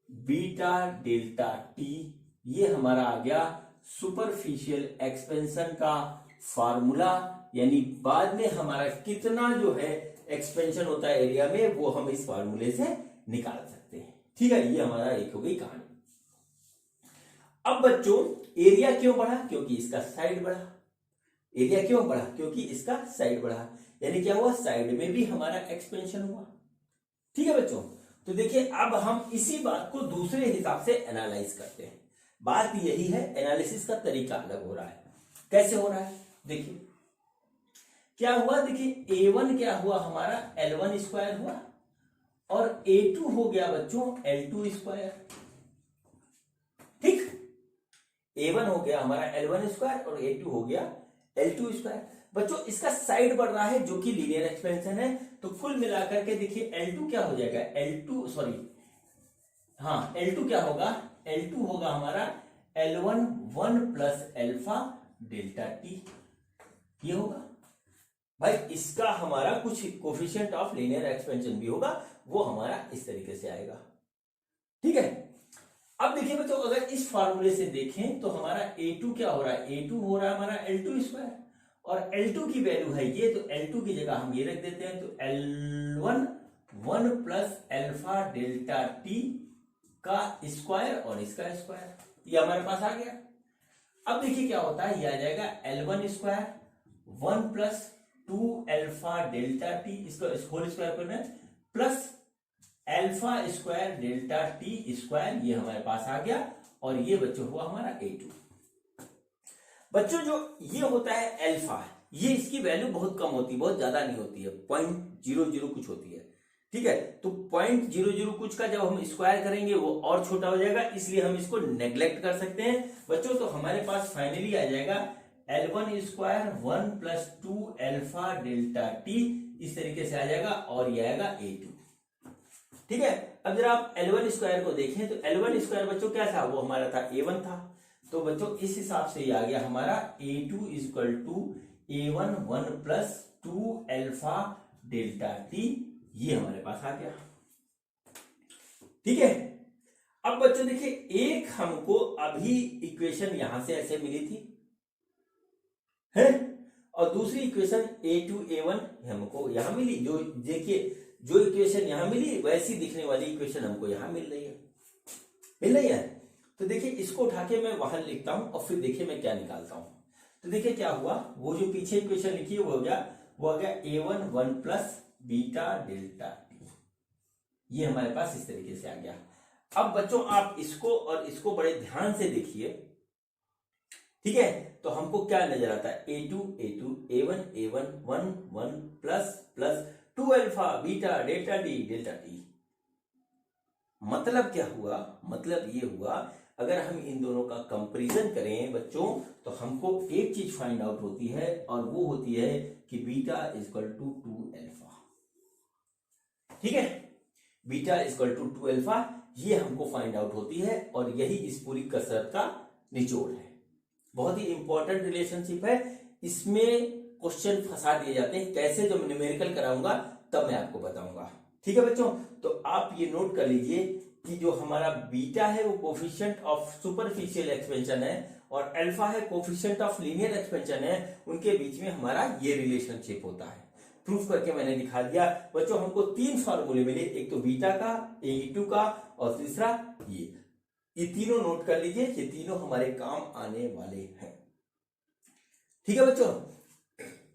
बीटा डेल्टा टी। ये हमारा आ गया सुपरफिशियल एक्सपेंशन का फार्मूला, यानी बाद में हमारा कितना जो है एक्सपेंशन होता है एरिया में वो हम इस फार्मूले से निकाल सकते हैं। ठीक है, ये हमारा एक हो गई कहानी। अब बच्चों एरिया क्यों बढ़ा, क्योंकि इसका साइड बढ़ा। एरिया क्यों बढ़ा, क्योंकि इसका साइड बढ़ा, यानी क्या हुआ, साइड में भी हमारा एक्सपेंशन हुआ। ठीक है बच्चों, तो देखिए अब हम इसी बात को दूसरे हिसाब से एनालाइज करते हैं। बात यही है, एनालिसिस का तरीका अलग हो रहा है। कैसे हो रहा है देखिए, क्या हुआ, देखिए A1 क्या हुआ हमारा L1 स्क्वायर हुआ और A2 हो गया बच्चों L2 स्क्वायर। ठीक, A1 हो गया हमारा L1 स्क्वायर और A2 हो गया L2 स्क्वायर। बच्चों इसका साइड बढ़ रहा है जो कि लीनियर एक्सपेंशन है, तो कुल मिलाकर के देखिए L2 क्या हो जाएगा, L2 सॉरी हाँ L2 क्या होगा, L2 होगा हमारा L1 1 plus alpha delta T, ये होगा भाई। इसका हमारा कुछ कोफिशिएंट ऑफ लीनियर एक्सपेंशन भी होगा, वो हमारा इस तरीके से आएगा। ठीक है, अब देखिए बच्चों अगर इस फार्मूले से देखें तो हमारा A2 क्या हो रहा है, A2 हो रहा है हमारा L2 स्क्वायर और L2 की वैल्यू है ये, तो L2 की जगह हम ये रख देते हैं, तो L1 1 plus alpha delta T का स्क्वायर और इसका स्क्वायर, ये हमारे पास आ गया। अब देखिए क्या होता है, ये आ जाएगा L1 square 1 plus 2 alpha delta T, इसका होल स्क्वायर करना है, plus alpha square delta T square, ये हमारे पास आ गया। और ये बच्चों हुआ हमारा A2। बच्चों जो ये होता है एल्फा, ये इसकी वैल्यू बहुत कम होती है, बहुत ज्यादा नहीं होती है, 0.00 कुछ होती है। ठीक है, तो 0.00 कुछ का जब हम स्क्वायर करेंगे वो और छोटा हो जाएगा, इसलिए हम इसको नेग्लेक्ट कर सकते हैं बच्चों। तो हमारे पास फाइनली आ जाएगा L1 square 1 plus 2 alpha delta T, इस तरीके से आ जाएगा और ये आएगा A2। ठीक है, अब जरा आप L1 स्क्वायर को देखें तो L1 स्क्वायर बच्चों क्या था, वो हमारा था A1 था, तो बच्चों इस हिसाब से ये आ गया हमारा A2 equal to A1 1 plus 2 alpha delta T, ये हमारे पास आ गया। ठीक है, अब बच्चों देखिए एक हमको अभी इक्वेशन यहां से ऐसे मिली थी है, और दूसरी इक्वेशन A2 A1 हमको यहां मिली। जो देखिए जो इक्वेशन यहां मिली वैसी दिखने वाली इक्वेशन हमको यहां मिल रही है। तो देखिए इसको उठा के मैं वहां लिखता हूं और फिर देखिए मैं क्या निकालता हूं। तो देखिए क्या हुआ, वो जो पीछे इक्वेशन लिखी है वो आ गया A1 1 plus beta delta T, ये हमारे पास इस तरीके से आ गया। अब बच्चों आप इसको और इसको बड़े ध्यान से देखिए। ठीक है, तो हमको क्या नजर आता है, A2 A1 A1 1 1 plus 2 alpha beta delta T. मतलब क्या हुआ, मतलब ये हुआ अगर हम इन दोनों का कंपैरिजन करें बच्चों तो हमको एक चीज फाइंड आउट होती है और वो होती है कि बीटा इक्वल टू 2 अल्फा। ठीक है, बीटा इक्वल टू 2 अल्फा, ये हमको फाइंड आउट होती है और यही इस पूरी कसरत का निचोड़ है। बहुत ही इंपॉर्टेंट रिलेशनशिप है, इसमें क्वेश्चन फंसा दिए जाते हैं। कैसे, जब न्यूमेरिकल कराऊंगा तब मैं आपको बताऊंगा। ठीक है बच्चों, तो आप ये नोट कर लीजिए कि जो हमारा बीटा है वो कोफिशिएंट ऑफ सुपरफिशियल एक्सपेंशन है और अल्फा है कोफिशिएंट ऑफ लीनियर एक्सपेंशन है, उनके बीच में हमारा ये रिलेशनशिप होता है। प्रूफ करके मैंने दिखा दिया बच्चों। हमको 3 फॉर्मूले मिले, एक तो बीटा का, A2 का और तीसरा ये तीनों नोट कर लीजिए, ये तीनों हमारे काम आने वाले हैं। ठीक है बच्चों,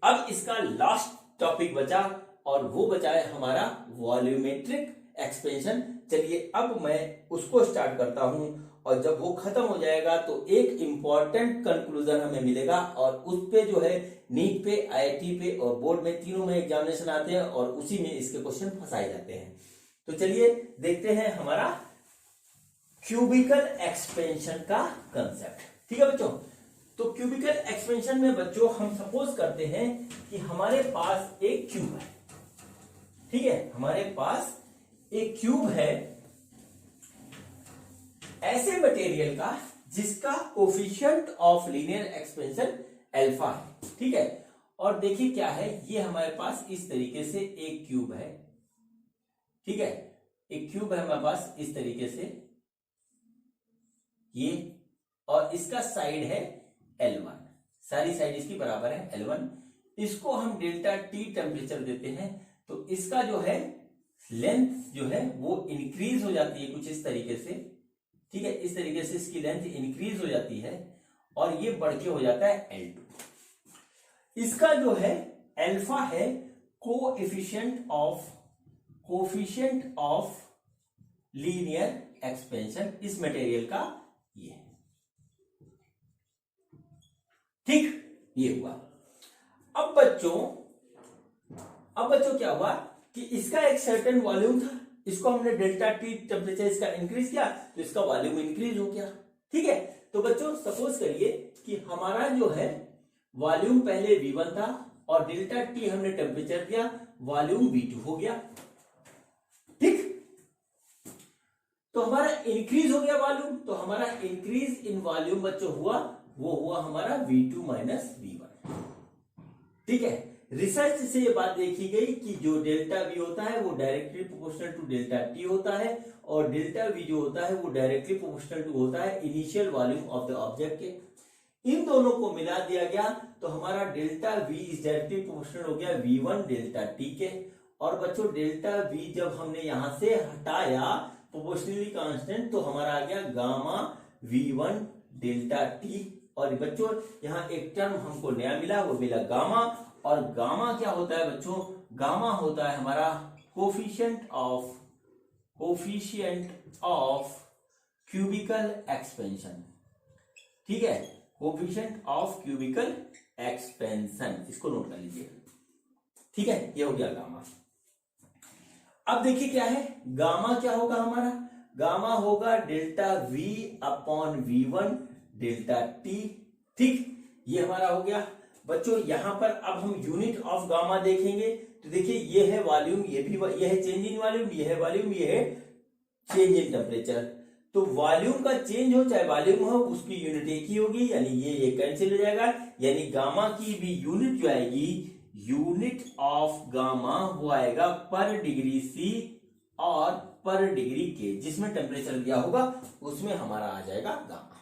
अब इसका लास्ट टॉपिक बचा और वो बचा है हमारा वॉल्यूमेट्रिक एक्सपेंशन। चलिए अब मैं उसको स्टार्ट करता हूं और जब वो खत्म हो जाएगा तो एक इंपॉर्टेंट कंक्लूजन हमें मिलेगा और उस पे जो है नीट पे, IIT पे और बोर्ड में, तीनों में एग्जामिनेशन आते हैं और उसी में इसके क्वेश्चन फंसाए जाते हैं। तो चलिए देखते हैं हमारा क्यूबिकल एक्सपेंशन का कंसेप्ट। ठीक है बच्चों, तो क्यूबिकल एक्सपेंशन में बच्चों हम सपोज करते हैं कि हमारे पास एक क्यूब है। ठीक है, हमारे पास एक क्यूब है ऐसे मटेरियल का जिसका coefficient of linear expansion alpha है। ठीक है, और देखिए क्या है, ये हमारे पास इस तरीके से एक क्यूब है। ठीक है, एक क्यूब है हमारे पास इस तरीके से ये, और इसका साइड है L1, सारी साइड इसकी बराबर है L1। इसको हम डेल्टा टी टेम्परेचर देते हैं तो इसका जो है लेंथ जो है वो इंक्रीज हो जाती है कुछ इस तरीके से। ठीक है, इस तरीके से इसकी लेंथ इंक्रीज हो जाती है और ये बढ़ के हो जाता है L2। इसका जो है अल्फा है कोफिशिएंट ऑफ लीनियर एक्सपेंशन इस मटेरियल का ये, ठीक, ये हुआ। अब बच्चों क्या हुआ कि इसका एक सर्टेन वॉल्यूम था, इसको हमने डेल्टा टी टेम्परेचर इसका इंक्रीज किया तो इसका वॉल्यूम इंक्रीज हो गया, ठीक है। तो बच्चों सपोज करिए कि हमारा जो है वॉल्यूम पहले V1 था और डेल्टा टी हमने टेम्परेचर दिया, वॉल्यूम V2 हो गया, ठीक। तो हमारा इंक्रीज हो गया वॉल्यूम, तो हमारा इंक्रीज इन वॉल्यूम बच्चों हुआ, वो हुआ हमारा V2 माइनस V1, ठीक है। रिसर्च से ये बात देखी गई कि जो डेल्टा V होता है वो directly proportional to delta T होता है और डेल्टा V जो होता है वो डायरेक्टली प्रोपोर्शनल टू होता है initial volume of the object के। इन दोनों को मिला दिया गया तो हमारा delta V is directly proportional हो गया V1 डेल्टा T के। और बच्चों डेल्टा V जब हमने यहां से हटाया प्रोपोर्शनली कांस्टेंट तो हमारा आ गया गामा V1 डेल्टा T। और बच्चों यहाँ एक टर्म हमको नया मिला, वो मिला गामा। और गामा क्या होता है बच्चों? गामा होता है हमारा कोफिशिएंट ऑफ क्यूबिकल एक्सपेंशन, ठीक है, कोफिशिएंट ऑफ क्यूबिकल एक्सपेंशन, इसको नोट कर लीजिए, ठीक है। ये हो गया गामा। अब देखिए क्या है गामा, क्या होगा हमारा? गामा होगा delta V upon V1 delta T, ठीक। ये हमारा हो गया बच्चों। यहां पर अब हम यूनिट ऑफ गामा देखेंगे तो देखिए ये है वॉल्यूम, ये है चेंज इन वॉल्यूम, ये है वॉल्यूम, ये है चेंज इन टेम्परेचर। तो वॉल्यूम का चेंज हो चाहे वॉल्यूम हो उसकी यूनिट एक ही होगी, यानी ये कैंसिल हो जाएगा, यानी गामा की भी यूनिट जो आएगी, यूनिट ऑफ गामा वो आएगा पर डिग्री C और पर डिग्री K, जिसमें टेम्परेचर दिया होगा उसमें हमारा आ जाएगा गामा,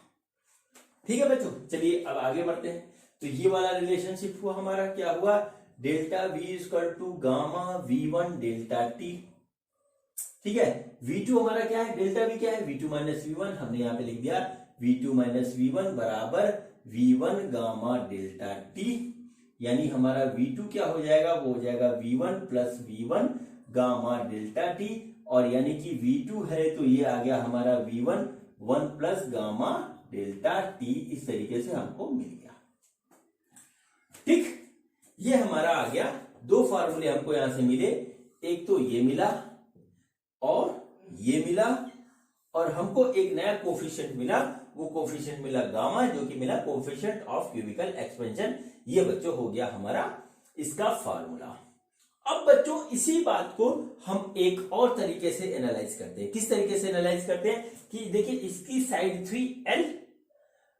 ठीक है बच्चों। चलिए अब आगे बढ़ते हैं। तो ये वाला रिलेशनशिप हुआ हमारा, क्या हुआ? Delta V equal to gamma V1 delta T, ठीक है। V2 हमारा क्या है? डेल्टा V क्या है? V2 माइनस V1, हमने यहाँ पे लिख दिया V2 माइनस V1 बराबर V1 गामा डेल्टा T, यानी हमारा V2 क्या हो जाएगा? वो हो जाएगा V1 plus V1 gamma delta T, और यानी कि V2 है तो ये आ गया हमारा V1 1 plus gamma delta T, इस तरीके से हमको मिल गया, ठीक। ये हमारा आ गया, दो फार्मूले हमको यहां से मिले, एक तो ये मिला और ये मिला, और हमको एक नया कोफिशिएंट मिला, वो कोफिशिएंट मिला गामा, जो कि मिला कोफिशिएंट ऑफ क्यूबिकल एक्सपेंशन। ये बच्चों हो गया हमारा इसका फार्मूला। अब बच्चों इसी बात को हम एक और तरीके से एनालाइज करते हैं। किस तरीके से एनालाइज करते हैं कि देखिए इसकी साइड 3L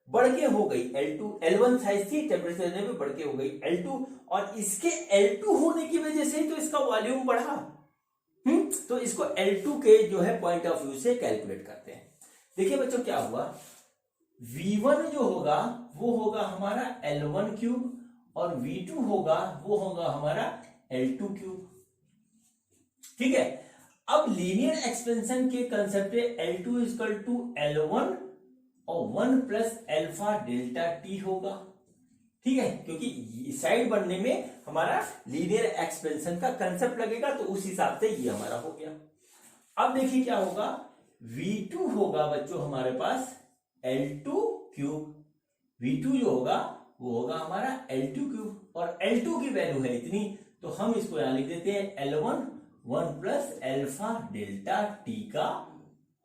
बढ़ के हो गई L2, L1 साइज थी, टेम्परेचर में बढ़ के हो गई L2, और इसके L2 होने की वजह से तो इसका वॉल्यूम बढ़ा। तो इसको L2 के जो है पॉइंट ऑफ व्यू से कैलकुलेट करते हैं। देखिए बच्चों क्या हुआ, V1 जो होगा वो होगा हमारा L1 क्यूब, और V2 होगा वो होगा हमारा L2 क्यूब, ठीक है। अब लीनियर एक्सपेंशन के concept L2 equal to L1 और 1 प्लस अल्फा डेल्टा T होगा, ठीक है, क्योंकि साइड बनने में हमारा लीनियर एक्सपेंशन का कंसेप्ट लगेगा, तो उस हिसाब से ये हमारा हो गया। अब देखिए क्या होगा, V2 होगा बच्चों हमारे पास L2 क्यूब, V2 जो होगा वो होगा हमारा L2 क्यूब, और L2 की वैल्यू है इतनी, तो हम इसको यहां लिख देते हैं L1 1 plus alpha delta T का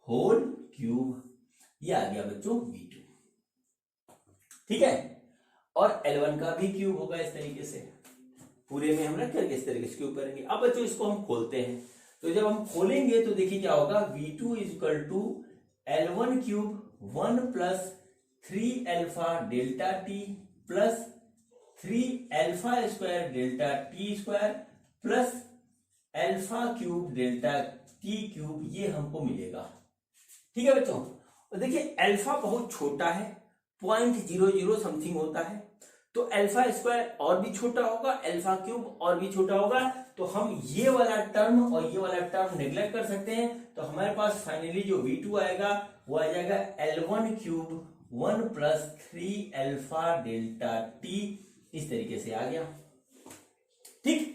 होल क्यूब। ये आ गया बच्चों V2, ठीक है, और L1 का भी क्यूब होगा इस तरीके से, पूरे में हम रख करके इस तरीके से क्यूब करेंगे। अब बच्चों इसको हम खोलते हैं, तो जब हम खोलेंगे तो देखिए क्या होगा, V2 equal to L1 cube 1 plus 3 alpha delta T plus 3 alpha square delta T square plus alpha cube delta T cube, ये हमको मिलेगा, ठीक है बच्चों। और देखिए अल्फा बहुत छोटा है, 0.00 समथिंग होता है, तो अल्फा स्क्वायर और भी छोटा होगा, अल्फा क्यूब और भी छोटा होगा, तो हम ये वाला टर्म और ये वाला टर्म नेग्लेक्ट कर सकते हैं। तो हमारे पास फाइनली जो V2 आएगा वो आ जाएगा L1 cube 1 plus 3 alpha delta T, इस तरीके से आ गया, ठीक।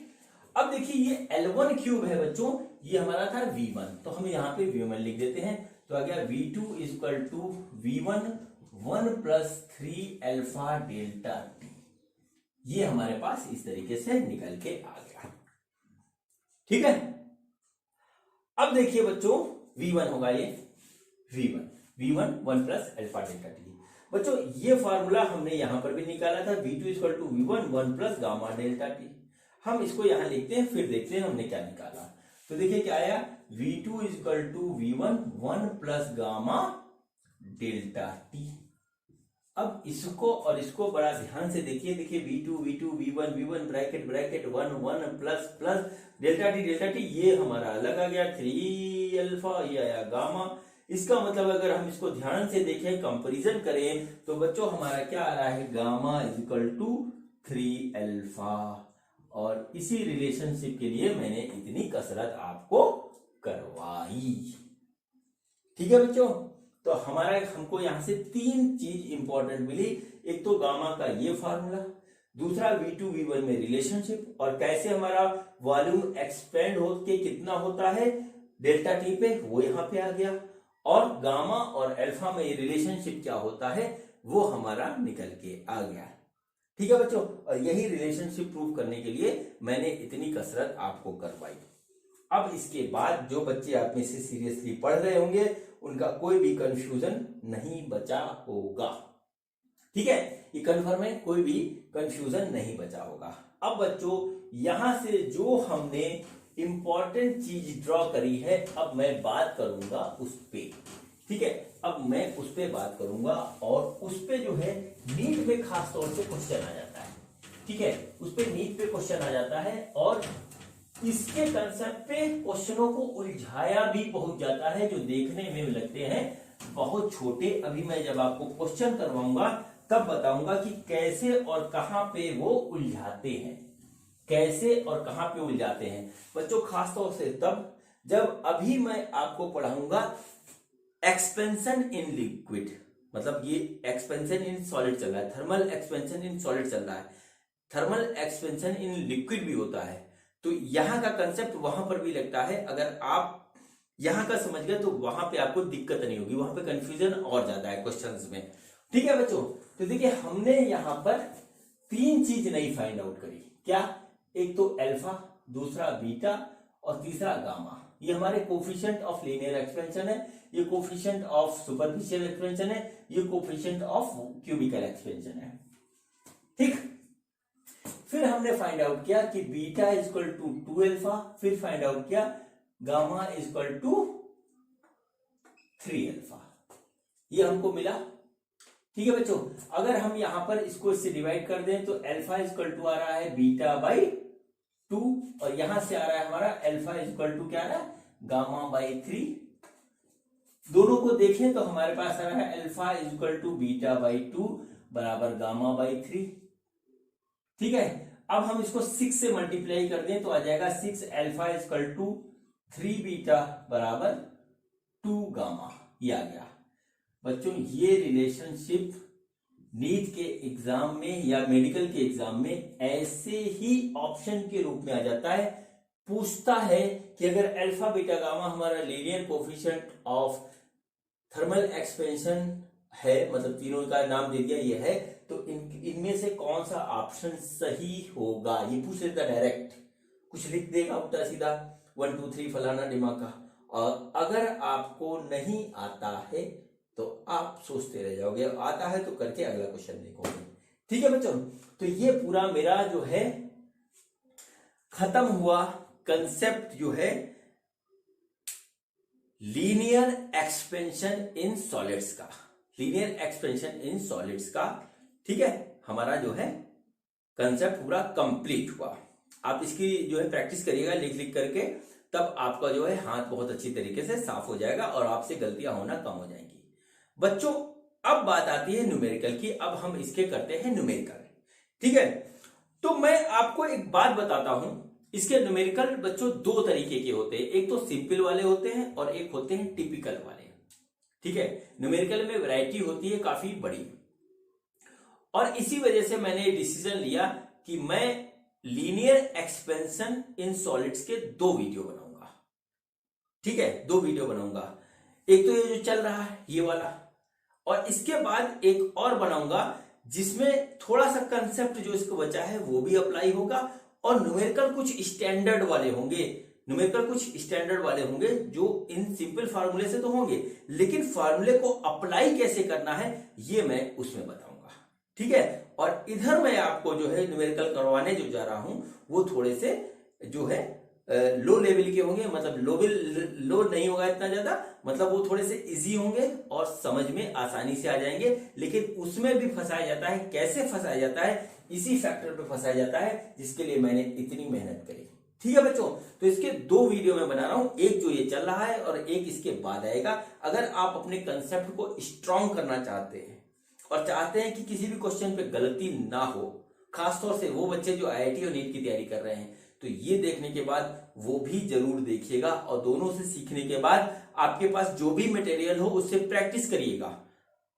अब देखिए ये L1 क्यूब है बच्चों, ये हमारा था V1, तो हम यहाँ पे V1 लिख देते हैं, तो आ गया V2 equal to V1 1 plus 3 alpha delta T। ये हमारे पास इस तरीके से निकल के आ गया, ठीक है। अब देखिए बच्चों V1 होगा ये V1 1 plus alpha delta T। बच्चों ये फार्मूला हमने यहां पर भी निकाला था, V2 equal to V1 1 plus gamma delta T। हम इसको यहां लिखते हैं, फिर देखते हैं हमने क्या निकाला। तो देखिए क्या आया, V2 equal to V1 1 plus gamma delta T। अब इसको और इसको बड़ा ध्यान से देखिए, V2 V1 bracket 1 plus plus delta T, ये हमारा अलग आ गया, 3 अल्फा, ये आया गामा। इसका मतलब अगर हम इसको ध्यान से देखें, कंपैरिजन करें, तो बच्चों हमारा क्या आ रहा है, गामा इक्वल टू 3 अल्फा। और इसी रिलेशनशिप के लिए मैंने इतनी कसरत आपको करवाई, ठीक है बच्चों। तो हमको यहां से 3 चीज इंपॉर्टेंट मिली, एक तो गामा का ये फार्मूला, दूसरा V2 V1 में रिलेशनशिप, और कैसे हमारा वॉल्यूम एक्सपेंड होके कितना होता है डेल्टा T पे, वो यहां पे आ गया, और गामा और अल्फा में रिलेशनशिप क्या होता है वो हमारा निकल के आ गया, ठीक है बच्चों। और यही रिलेशनशिप प्रूव करने के लिए मैंने इतनी कसरत आपको करवाई। अब इसके बाद जो बच्चे आप में से सीरियसली पढ़ रहे होंगे उनका कोई भी कंफ्यूजन नहीं बचा होगा, ठीक है, ये कन्फर्म है, कोई भी कंफ्यूजन नहीं बचा होगा। अब बच्चों यहां से जो हमने इंपॉर्टेंट चीज ड्रॉ करी है, अब मैं बात करूंगा उस पे, ठीक है। अब मैं उस पे बात करूंगा, और उस पे जो है नीट पे खास तौर से क्वेश्चन आ जाता है, ठीक है, उस पे नीट पे क्वेश्चन आ जाता है, और इसके कंसेप्ट पे क्वेश्चनों को उलझाया भी पहुंच जाता है, जो देखने में लगते हैं बहुत छोटे। अभी मैं जब आपको क्वेश्चन करवाऊंगा तब बताऊंगा कि कैसे और कहां पे वो उलझाते हैं, कैसे और कहां पे उलझाते हैं बच्चों, खासतौर से तब जब अभी मैं आपको पढ़ाऊंगा एक्सपेंशन इन लिक्विड, मतलब ये एक्सपेंशन इन सॉलिड चल रहा है, थर्मल एक्सपेंशन इन सॉलिड चल रहा है, थर्मल एक्सपेंशन इन लिक्विड भी होता है। तो यहां का कंसेप्ट वहां पर भी लगता है, अगर आप यहां का समझ गए तो वहां पे आपको दिक्कत नहीं होगी, वहां पे कंफ्यूजन और ज्यादा है क्वेश्चंस में, ठीक है बच्चों। तो देखिए हमने यहां पर 3 चीज नहीं फाइंड आउट करी, क्या, एक तो अल्फा, दूसरा बीटा, और तीसरा गामा। ये हमारे कोफिशिएंट ऑफ लीनियर एक्सपेंशन है, ये कोफिशिएंट ऑफ सुपरफिशियल एक्सपेंशन है, ये कोफिशिएंट ऑफ क्यूबिकल एक्सपेंशन है, ठीक। फिर हमने फाइंड आउट किया कि बीटा इक्वल टू 2 अल्फा, फिर फाइंड आउट किया गामा इक्वल टू 3 अल्फा, ये हमको मिला, ठीक है बच्चों। अगर हम यहां पर इसको इससे डिवाइड कर दें तो अल्फा इक्वल टू आ रहा है बीटा बाई 2, और यहां से आ रहा है हमारा अल्फा इक्वल टू क्या आ रहा है, गामा बाई 3। दोनों को देखें तो हमारे पास आ रहा है alpha equal to beta by 2 बराबर गामा बाई 3, ठीक है। अब हम इसको 6 से मल्टीप्लाई कर दें तो आ जाएगा 6 अल्फा इक्वल टू 3 बीटा बराबर 2 गामा, ये आ गया बच्चों। ये रिलेशनशिप नीट के एग्जाम में या मेडिकल के एग्जाम में ऐसे ही ऑप्शन के रूप में आ जाता है, पूछता है कि अगर अल्फा बीटा गामा हमारा linear coefficient of thermal expansion है, मतलब तीनों का नाम दे दिया ये है, तो इनमें से कौन सा ऑप्शन सही होगा, ये पूछ लेता डायरेक्ट, कुछ लिख देगा उल्टा सीधा 1 2 3 फलाना दिमाग का। और अगर आपको नहीं आता है तो आप सोचते रह जाओगे, आता है तो करके अगला क्वेश्चन देखोगे, ठीक है बच्चों। तो ये पूरा मेरा जो है खत्म हुआ कंसेप्ट जो है लीनियर एक्सपेंशन इन सॉलिड्स का, लीनियर एक्सपेंशन इन सॉलिड्स का, ठीक है। हमारा जो है कंसेप्ट पूरा कंप्लीट हुआ। आप इसकी जो है प्रैक्टिस करिएगा लिख लिख करके, तब आपका जो है हाथ बहुत अच्छी तरीके से साफ हो जाएगा और आपसे गलतियां होना कम हो जाएंगी बच्चों। अब बात आती है न्यूमेरिकल की, अब हम इसके करते हैं न्यूमेरिकल, ठीक है। तो मैं आपको एक बात बताता हूं, इसके न्यूमेरिकल बच्चों 2 तरीके के होते हैं, एक तो सिंपल वाले होते हैं और एक होते हैं टिपिकल वाले, ठीक है। न्यूमेरिकल में वैरायटी होती है काफी बड़ी, और इसी वजह से मैंने डिसीजन लिया कि मैं लीनियर एक्सपेंशन इन सॉलिड्स के 2 वीडियो बनाऊंगा। ठीक है, 2 वीडियो बनाऊंगा। एक तो ये जो चल रहा है ये वाला, और इसके बाद एक और बनाऊंगा जिसमें थोड़ा सा कंसेप्ट जो इसको बचा है वो भी अप्लाई होगा, और न्यूमेरिकल कुछ स्टैंडर्ड वाले होंगे। न्यूमेरिकल कुछ स्टैंडर्ड वाले होंगे जो इन सिंपल फार्मूले से तो होंगे, लेकिन फार्मूले को अप्लाई कैसे करना है ये मैं उसमें बताऊंगा। ठीक है, और इधर मैं आपको जो है न्यूमेरिकल करवाने जो जा रहा हूं वो थोड़े से जो है लो लेवल के होंगे, मतलब लो नहीं होगा इतना ज्यादा, मतलब वो थोड़े से इजी होंगे और समझ में आसानी से आ जाएंगे। लेकिन उसमें भी फंसाया जाता है, कैसे फंसाया जाता है, इसी फैक्टर पे फंसाया जाता है जिसके लिए मैंने इतनी मेहनत करी। ठीक है बच्चों, तो इसके 2 वीडियो में बना रहा हूं, एक जो ये चल रहा है और एक इसके बाद आएगा। अगर आप अपने कंसेप्ट को स्ट्रॉन्ग करना चाहते हैं और चाहते हैं कि किसी भी क्वेश्चन पे गलती ना हो, खासतौर से वो बच्चे जो IIT और नीट की तैयारी कर रहे हैं, तो ये देखने के बाद वो भी जरूर देखिएगा, और दोनों से सीखने के बाद आपके पास जो भी मटेरियल हो उससे प्रैक्टिस करिएगा,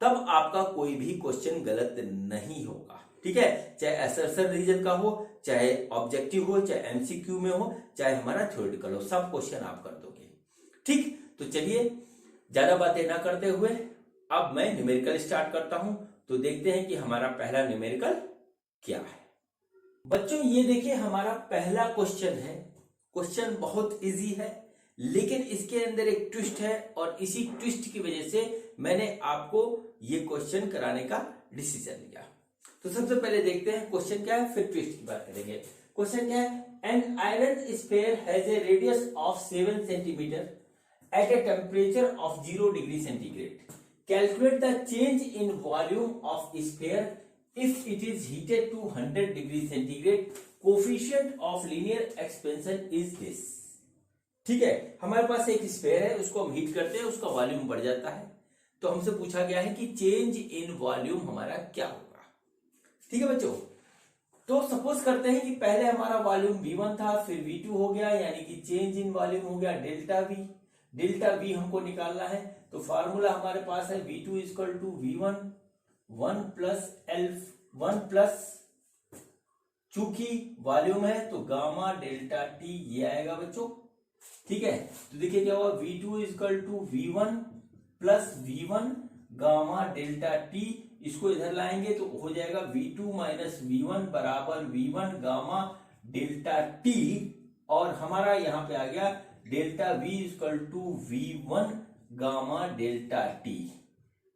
तब आपका कोई भी क्वेश्चन गलत नहीं होगा। ठीक है, चाहे असर्शन रीजन का हो, चाहे ऑब्जेक्टिव हो, चाहे MCQ में हो, चाहे हमारा थ्योरेटिकल हो, सब क्वेश्चन आप कर दोगे। ठीक, तो चलिए ज्यादा बातें ना करते हुए अब मैं न्यूमेरिकल स्टार्ट करता हूं। तो देखते हैं कि हमारा पहला न्यूमेरिकल क्या है। बच्चों ये देखिए हमारा पहला क्वेश्चन है। क्वेश्चन बहुत इजी है, लेकिन इसके अंदर एक ट्विस्ट है, और इसी ट्विस्ट की वजह से मैंने आपको ये क्वेश्चन कराने का डिसीजन लिया। तो सबसे पहले देखते हैं क्वेश्चन क्या है, फिर ट्विस्ट की बात करेंगे। क्वेश्चन क्या है, an iron sphere has a radius of 7 centimetre at a temperature of 0 degree centigrade. Calculate the change in volume of sphere if it is heated to 100 degree centigrade, coefficient of linear expansion is this। ठीक है, हमारे पास एक sphere है, उसको हम heat करते हैं, उसका वॉल्यूम बढ़ जाता है, तो हमसे पूछा गया है कि चेंज इन वॉल्यूम हमारा क्या होगा। ठीक है बच्चों, तो सपोज करते हैं कि पहले हमारा वॉल्यूम V1 था, फिर V2 हो गया, यानी कि चेंज इन वॉल्यूम हो गया डेल्टा V। डेल्टा V हमको निकालना है, तो फार्मूला हमारे पास है V2 equal to V1 1 plus चूंकि वॉल्यूम है तो गामा डेल्टा टी ये आएगा बच्चों। ठीक है, तो देखिए क्या हुआ, V2 equal to V1 plus V1 gamma delta T, इसको इधर लाएंगे तो हो जाएगा V2 माइनस V1 बराबर V1 गामा डेल्टा टी, और हमारा यहाँ पे आ गया delta V equal to V1 gamma delta T.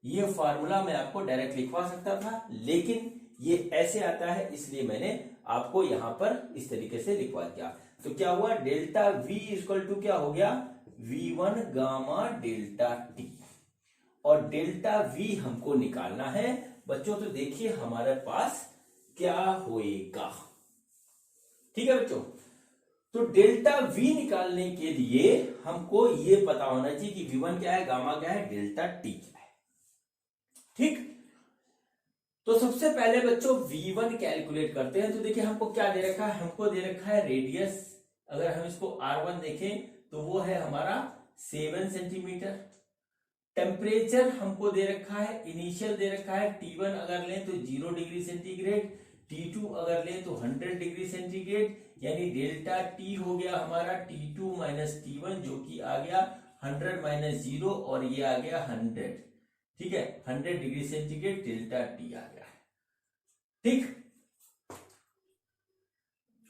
ये फार्मूला मैं आपको डायरेक्ट लिखवा सकता था, लेकिन ये ऐसे आता है, इसलिए मैंने आपको यहां पर इस तरीके से लिखवा दिया। तो क्या हुआ, डेल्टा V इक्वल टू क्या हो गया, V1 गामा डेल्टा टी, और डेल्टा V हमको निकालना है बच्चों। तो देखिए हमारे पास क्या होएगा। ठीक है बच्चों, तो डेल्टा V निकालने के लिए हमको ये पता होना चाहिए कि V1 क्या है, गामा क्या है, डेल्टा टी क्या है। ठीक, तो सबसे पहले बच्चों V1 कैलकुलेट करते हैं। तो देखिए हमको क्या दे रखा है, हमको दे रखा है रेडियस, अगर हम इसको R1 देखें तो वो है हमारा 7 सेंटीमीटर। टेम्परेचर हमको दे रखा है, इनिशियल दे रखा है T1 अगर लें तो 0 डिग्री सेंटीग्रेड, T2 अगर लें तो 100 डिग्री सेंटीग्रेड, यानी डेल्टा T हो गया हमारा T2 माइनस T1, जो कि आ गया 100 माइनस 0, और ये आ गया 100। ठीक है, 100 डिग्री सेंटीग्रेड डेल्टा टी आ गया है। ठीक,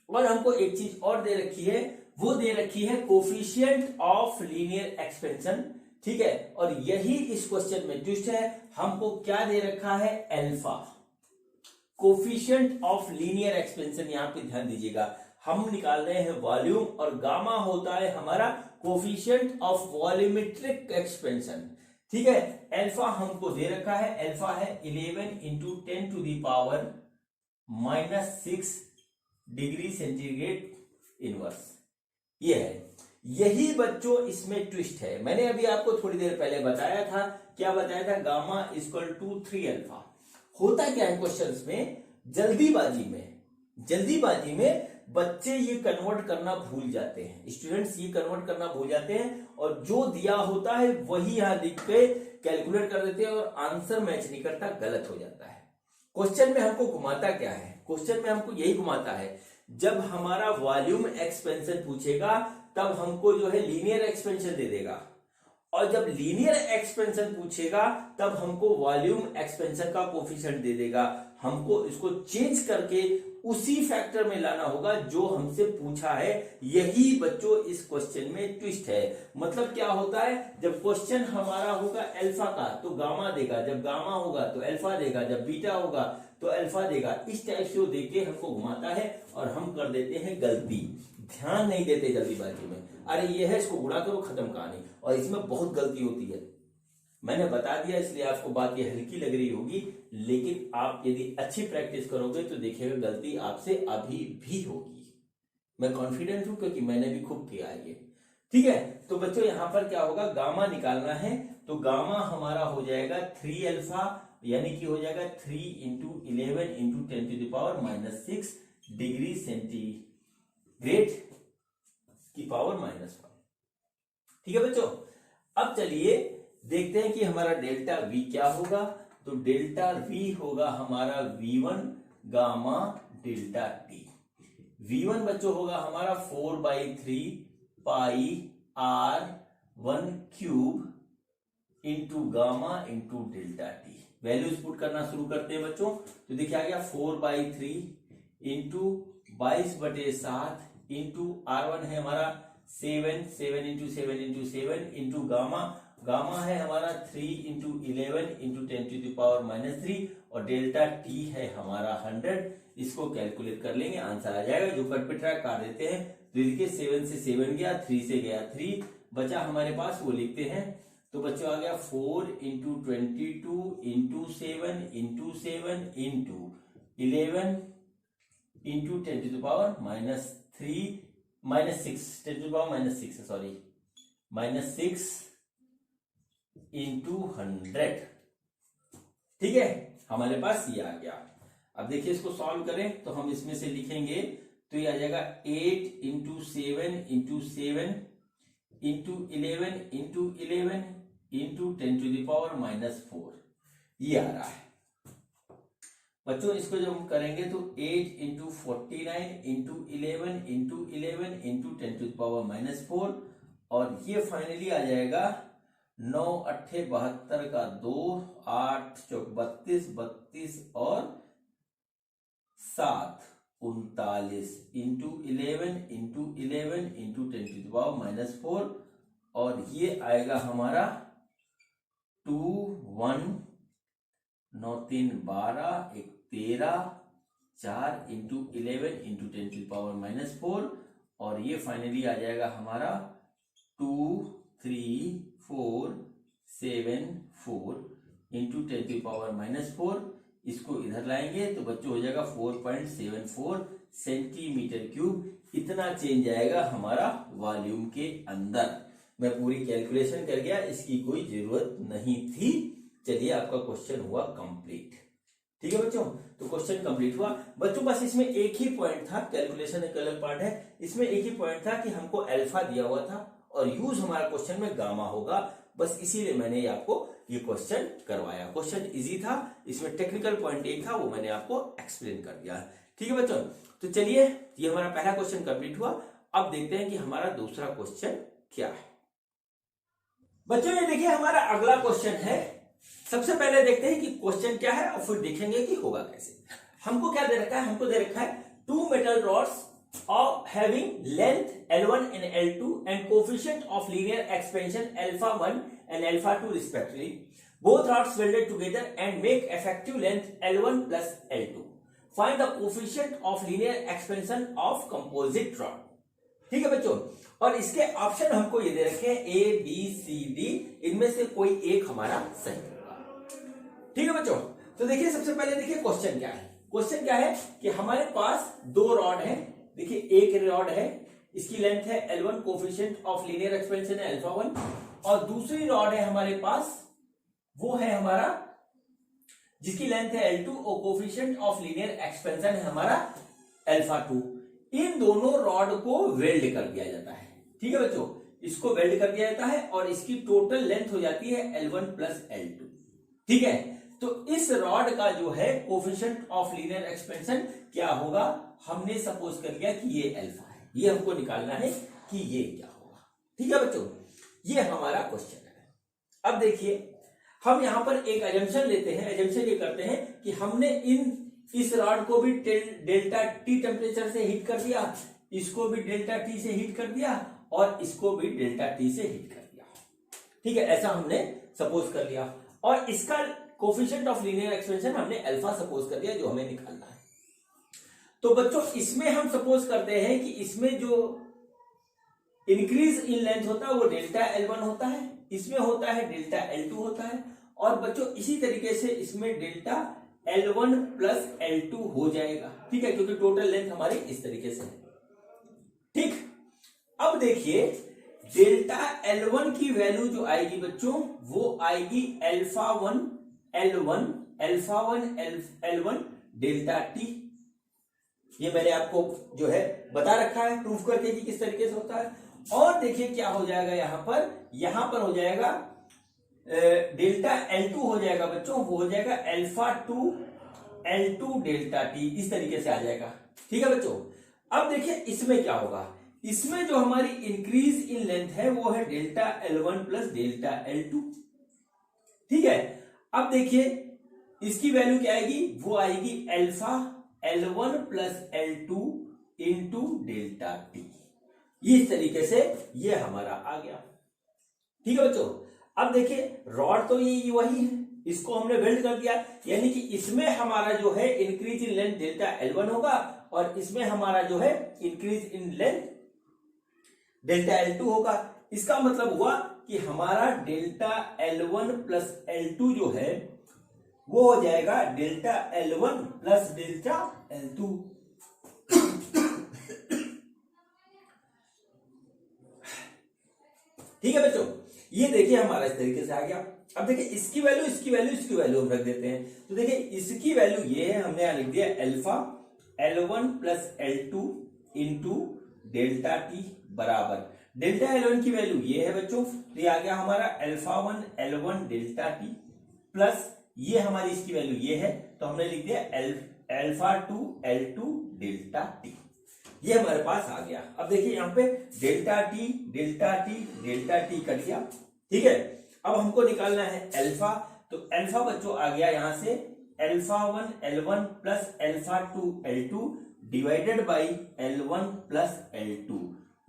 और हमको एक चीज और दे रखी है, वो दे रखी है कोफिशिएंट ऑफ लीनियर एक्सपेंशन। ठीक है, और यही इस क्वेश्चन में ट्विस्ट है, हमको क्या दे रखा है, alpha, coefficient of linear expansion. यहां पे ध्यान दीजिएगा, हम निकाल रहे हैं वॉल्यूम, और गामा होता है हमारा कोफिशिएंट ऑफ वॉल्यूमेट्रिक एक्सपेंशन। ठीक है, अल्फा हमको दे रखा है, अल्फा है 11 into 10 to the power -6 degree centigrade inverse. ये है, यही बच्चों इसमें ट्विस्ट है। मैंने अभी आपको थोड़ी देर पहले बताया था, क्या बताया था, गामा इक्वल टू 3 अल्फा। होता क्या है क्वेश्चंस में, जल्दीबाजी में बच्चे ये कन्वर्ट करना भूल जाते हैं, स्टूडेंट्स ये कन्वर्ट करना भूल जाते हैं, और जो दिया होता है वही यहां लिख के कैलकुलेट कर देते हैं, और आंसर मैच नहीं करता, गलत हो जाता है। क्वेश्चन में हमको घुमाता क्या है? क्वेश्चन में हमको यही घुमाता है, जब हमारा वॉल्यूम एक्सपेंशन पूछेगा तब हमको जो है लीनियर एक्सपेंशन दे देगा, और जब लीनियर एक्सपेंशन पूछेगा तब हमको वॉल्यूम एक्सपेंशन का कोफिशिएंट दे देगा। हमको इसको चेंज करके उसी फैक्टर में लाना होगा जो हमसे पूछा है। यही बच्चों इस क्वेश्चन में ट्विस्ट है। मतलब क्या होता है, जब क्वेश्चन हमारा होगा अल्फा का तो गामा देगा, जब गामा होगा तो अल्फा देगा, जब बीटा होगा तो अल्फा देगा। इस टाइप से वो देके हमको घुमाता है और हम कर देते हैं गलती, ध्यान नहीं देते जल्दीबाजी में, अरे ये है इसको गुणा करो खत्म कहानी। और इसमें बहुत गलती होती है, मैंने बता दिया इसलिए आपको बात ये हल्की लग रही होगी, लेकिन आप यदि अच्छी प्रैक्टिस करोगे तो देखिएगा गलती आपसे अभी भी होगी। मैं कॉन्फिडेंट हूं क्योंकि मैंने भी खूब किया है ये। ठीक है, तो बच्चों यहां पर क्या होगा, गामा निकालना है तो गामा हमारा हो जाएगा 3 अल्फा, यानी कि हो जाएगा 3 इंटू 11 इंटू 10⁻⁻6 डिग्री सेंटीग्रेड की पावर -1। ठीक है बच्चों, अब चलिए देखते हैं कि हमारा डेल्टा V क्या होगा। तो डेल्टा V होगा हमारा V1 gamma delta T। V1 बच्चों होगा हमारा 4/3 पाई R1 cube into gamma into delta T। Values put करना शुरू करते हैं बच्चों। तो देखिए आ गया 4/3 इंटू 22/7 इंटू R1 है हमारा 7 इंटू 7 इंटू गामा है हमारा 3 इंटू 11 इंटू 10⁻⁻3 और डेल्टा टी है हमारा 100। इसको कैलकुलेट कर लेंगे, आंसर आ जाएगा। जो कट पे ट्रैक काट देते हैं तो देखिए 7 से 7 गया, 3 से गया 3, बचा हमारे पास वो लिखते हैं। तो बच्चों आ गया 4 into 22 into 7 into 7 into 11 into 10⁻⁻6 into 100। ठीक है, हमारे पास ये आ गया। अब देखिए इसको सॉल्व करें तो हम इसमें से लिखेंगे तो ये आ जाएगा 8 into 7 into 7 into 11 into 11 into 10⁻⁻4 ये आ रहा है। बच्चों इसको जब हम करेंगे तो 8 इंटू 49 इंटू 11 इंटू 11 इंटू 10⁻⁻4 और ये फाइनली आ जाएगा 9 8 72 का 2, 8 चौक 32, 32 और 7 39 इंटू 11 इंटू 11 इंटू 10⁻⁻4 और ये आएगा हमारा 2 1 9 3 12 1 13 4 इंटू 11 इंटू 10⁻⁻4 और ये फाइनली आ जाएगा हमारा 2 3 4 7 4 इंटू 10⁻⁻4। इसको इधर लाएंगे तो बच्चों हो जाएगा 4.74 सेंटीमीटर क्यूब। इतना चेंज आएगा हमारा वॉल्यूम के अंदर। मैं पूरी कैलकुलेशन कर गया, इसकी कोई जरूरत नहीं थी। चलिए आपका क्वेश्चन हुआ कंप्लीट। ठीक है बच्चों, तो क्वेश्चन कंप्लीट हुआ बच्चों। बस इसमें एक ही पॉइंट था, कैलकुलेशन एक अलग पार्ट है, इसमें एक ही पॉइंट था कि हमको अल्फा दिया हुआ था और यूज हमारा क्वेश्चन में गामा होगा। बस इसीलिए मैंने आपको ये क्वेश्चन करवाया। क्वेश्चन इजी था, इसमें टेक्निकल पॉइंट एक था, वो मैंने आपको एक्सप्लेन कर दिया। ठीक है बच्चों, तो चलिए ये हमारा पहला क्वेश्चन कंप्लीट हुआ। अब देखते हैं कि हमारा दूसरा क्वेश्चन क्या है। बच्चों ये देखिए हमारा अगला क्वेश्चन है। सबसे पहले देखते हैं कि क्वेश्चन क्या है और फिर देखेंगे कि होगा कैसे। हमको क्या दे रखा है, हमको दे रखा है 2 metal rods of having length L1 and L2 and coefficient of linear expansion alpha 1 and alpha 2 respectively. Both rods welded together and make effective length L1 plus L2. Find the coefficient of linear expansion of composite rod. ठीक है बच्चों, और इसके option हमको ये दे रखे हैं A, B, C, D, इनमें से कोई एक हमारा सही होगा। ठीक है बच्चों, तो देखिए सबसे पहले देखिए क्वेश्चन क्या है। क्वेश्चन क्या है कि हमारे पास 2 रॉड है। देखिए एक रॉड है, इसकी लेंथ है L1, coefficient of linear expansion है अल्फा 1, और दूसरी रॉड है हमारे पास, वो है हमारा जिसकी लेंथ है L2 और कोफिशिएंट ऑफ लीनियर एक्सपेंशन है हमारा अल्फा 2। इन दोनों रॉड को वेल्ड कर दिया जाता है। ठीक है बच्चों, इसको वेल्ड कर दिया जाता है और इसकी टोटल लेंथ हो जाती है L1 प्लस L2। ठीक है, तो इस रॉड का जो है कोफिशिएंट ऑफ लीनियर एक्सपेंशन क्या होगा, हमने सपोज कर लिया कि ये अल्फा है, ये हमको निकालना है कि ये क्या होगा। ठीक है बच्चों, ये हमारा क्वेश्चन है। अब देखिए हम यहां पर एक एजम्पशन लेते हैं, एजम्पशन ये करते हैं कि हमने इस रॉड को भी डेल्टा टी टेम्परेचर से हीट कर दिया, इसको भी डेल्टा टी से हीट कर दिया और इसको भी डेल्टा टी से हीट कर दिया। ठीक है, ऐसा हमने सपोज कर लिया और इसका कोफिशिएंट ऑफ लीनियर एक्सपेंशन हमने अल्फा सपोज कर दिया जो हमें निकालना है। तो बच्चों इसमें हम सपोज करते हैं कि इसमें जो इंक्रीज इन लेंथ होता है वो डेल्टा L1 होता है, इसमें होता है डेल्टा L2 होता है और बच्चों इसी तरीके से इसमें डेल्टा L1 प्लस L2 हो जाएगा। ठीक है, क्योंकि टोटल लेंथ हमारी इस तरीके से है। ठीक, अब देखिए डेल्टा L1 की वैल्यू जो आएगी बच्चों वो आएगी अल्फा 1 L1 डेल्टा टी। ये मैंने आपको जो है बता रखा है प्रूफ करके कि किस तरीके से होता है। और देखिए क्या हो जाएगा, यहां पर हो जाएगा डेल्टा L2 हो जाएगा बच्चों, वो हो जाएगा अल्फा 2 L2 डेल्टा टी, इस तरीके से आ जाएगा। ठीक है बच्चों, अब देखिए इसमें क्या होगा, इसमें जो हमारी इंक्रीज इन लेंथ है वो है delta L1 plus delta L2। ठीक है, अब देखिए इसकी वैल्यू क्या आएगी, वो आएगी alpha L1 plus L2 into delta T. इस तरीके से ये हमारा आ गया। ठीक है बच्चों, अब देखिए रॉड तो ये वही है, इसको हमने वेल्ड कर दिया, यानी कि इसमें हमारा जो है increase in length delta L1 होगा और इसमें हमारा जो है increase in length delta L2 होगा। इसका मतलब हुआ कि हमारा डेल्टा L1 प्लस L2 जो है वो हो जाएगा delta L1 plus delta L2। ठीक है बच्चों, ये देखिए हमारा इस तरीके से आ गया। अब देखिए इसकी वैल्यू हम रख देते हैं। तो देखिए इसकी वैल्यू ये है, हमने यहां लिख दिया alpha L1 plus L2 into delta T बराबर डेल्टा L1 की वैल्यू ये है बच्चों, तो ये आ गया हमारा alpha 1 L1 delta T plus ये हमारी इसकी वैल्यू ये है, तो हमने लिख दिया अल्फा 2 L2 डेल्टा टी। ये हमारे पास आ गया। अब देखिए यहाँ पे डेल्टा टी कट गया। ठीक है, अब हमको निकालना है अल्फा, तो अल्फा बच्चों आ गया यहां से alpha 1 L1 plus alpha 2 L2 divided by L1 plus L2।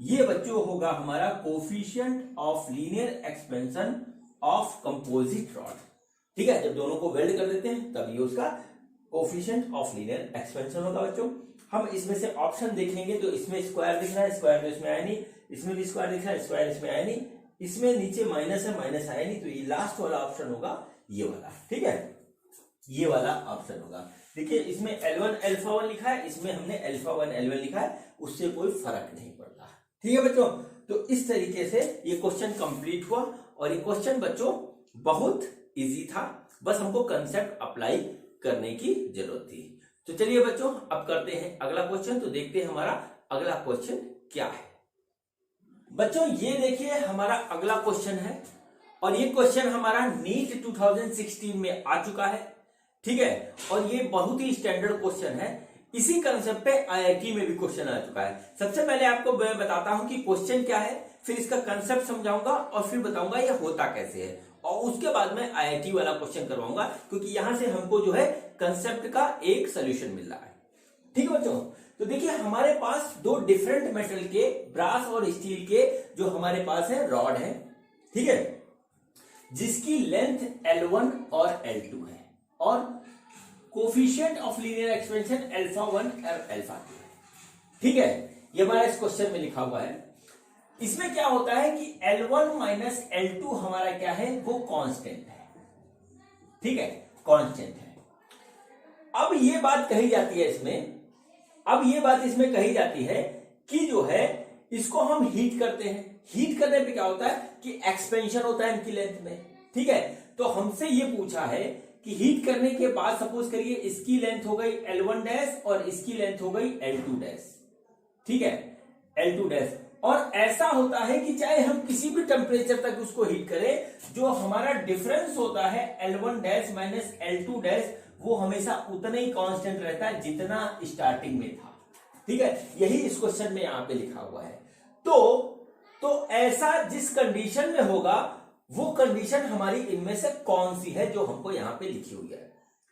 ये बच्चों होगा हमारा coefficient of linear expansion of composite rod. ठीक है, जब दोनों को वेल्ड कर देते हैं तब ये उसका कोफिशिएंट ऑफ लीनियर एक्सपेंशन होगा बच्चों। हम इसमें से ऑप्शन देखेंगे तो इसमें स्क्वायर दिख रहा है, स्क्वायर तो इसमें आया नहीं, इसमें भी स्क्वायर दिख रहा है, स्क्वायर इसमें आया नहीं, इसमें नीचे माइनस है, माइनस आया नहीं, तो ये लास्ट वाला ऑप्शन होगा ये वाला। ठीक है, ये वाला ऑप्शन होगा। देखिए इसमें L1 अल्फा 1 लिखा है, इसमें हमने अल्फा 1 L1 लिखा है, उससे कोई फर्क नहीं पड़ता। ठीक है बच्चों, तो इस तरीके से ये क्वेश्चन कंप्लीट हुआ और ये क्वेश्चन बच्चों बहुत इजी था, बस हमको कंसेप्ट अप्लाई करने की जरूरत थी। तो चलिए बच्चों अब करते हैं अगला क्वेश्चन। तो देखते हैं हमारा अगला क्वेश्चन क्या है। बच्चों ये देखिए हमारा अगला क्वेश्चन है और ये क्वेश्चन हमारा नीट 2016 में आ चुका है। ठीक है, और ये बहुत ही स्टैंडर्ड क्वेश्चन है। इसी कंसेप्ट पे आईआईटी में भी क्वेश्चन आ चुका है। सबसे पहले आपको मैं बताता हूं कि क्वेश्चन क्या है, फिर इसका कंसेप्ट समझाऊंगा और फिर बताऊंगा ये होता कैसे है, और उसके बाद में आईआईटी वाला क्वेश्चन करवाऊंगा, क्योंकि यहां से हमको जो है कंसेप्ट का एक सोल्यूशन मिल रहा है। ठीक है बच्चों, तो देखिए हमारे पास दो डिफरेंट मेटल के, ब्रास और स्टील के जो हमारे पास है रॉड है। ठीक है, जिसकी लेंथ L1 और L2 है और coefficient of linear expansion alpha 1 और अल्फा 2 है। ठीक है, ये हमारा इस क्वेश्चन में लिखा हुआ है। इसमें क्या होता है कि L1 माइनस L2 हमारा क्या है, वो कांस्टेंट है। ठीक है, कांस्टेंट है। अब ये बात कही जाती है इसमें, अब ये बात इसमें कही जाती है कि जो है इसको हम हीट करते हैं। हीट करने पे क्या होता है कि एक्सपेंशन होता है इनकी लेंथ में। ठीक है, तो हमसे ये पूछा है कि हीट करने के बाद सपोज करिए इसकी लेंथ हो गई L1 डैश और इसकी लेंथ हो गई L2 डैश। ठीक है, L2 डैश, और ऐसा होता है कि चाहे हम किसी भी टेम्परेचर तक उसको हीट करें, जो हमारा डिफरेंस होता है L1 dash minus L2 dash, वो हमेशा उतना ही कांस्टेंट रहता है जितना स्टार्टिंग में था। ठीक है, यही इस क्वेश्चन में यहां पे लिखा हुआ है। तो ऐसा जिस कंडीशन में होगा वो कंडीशन हमारी इनमें से कौन सी है जो हमको यहां पे लिखी हुई है।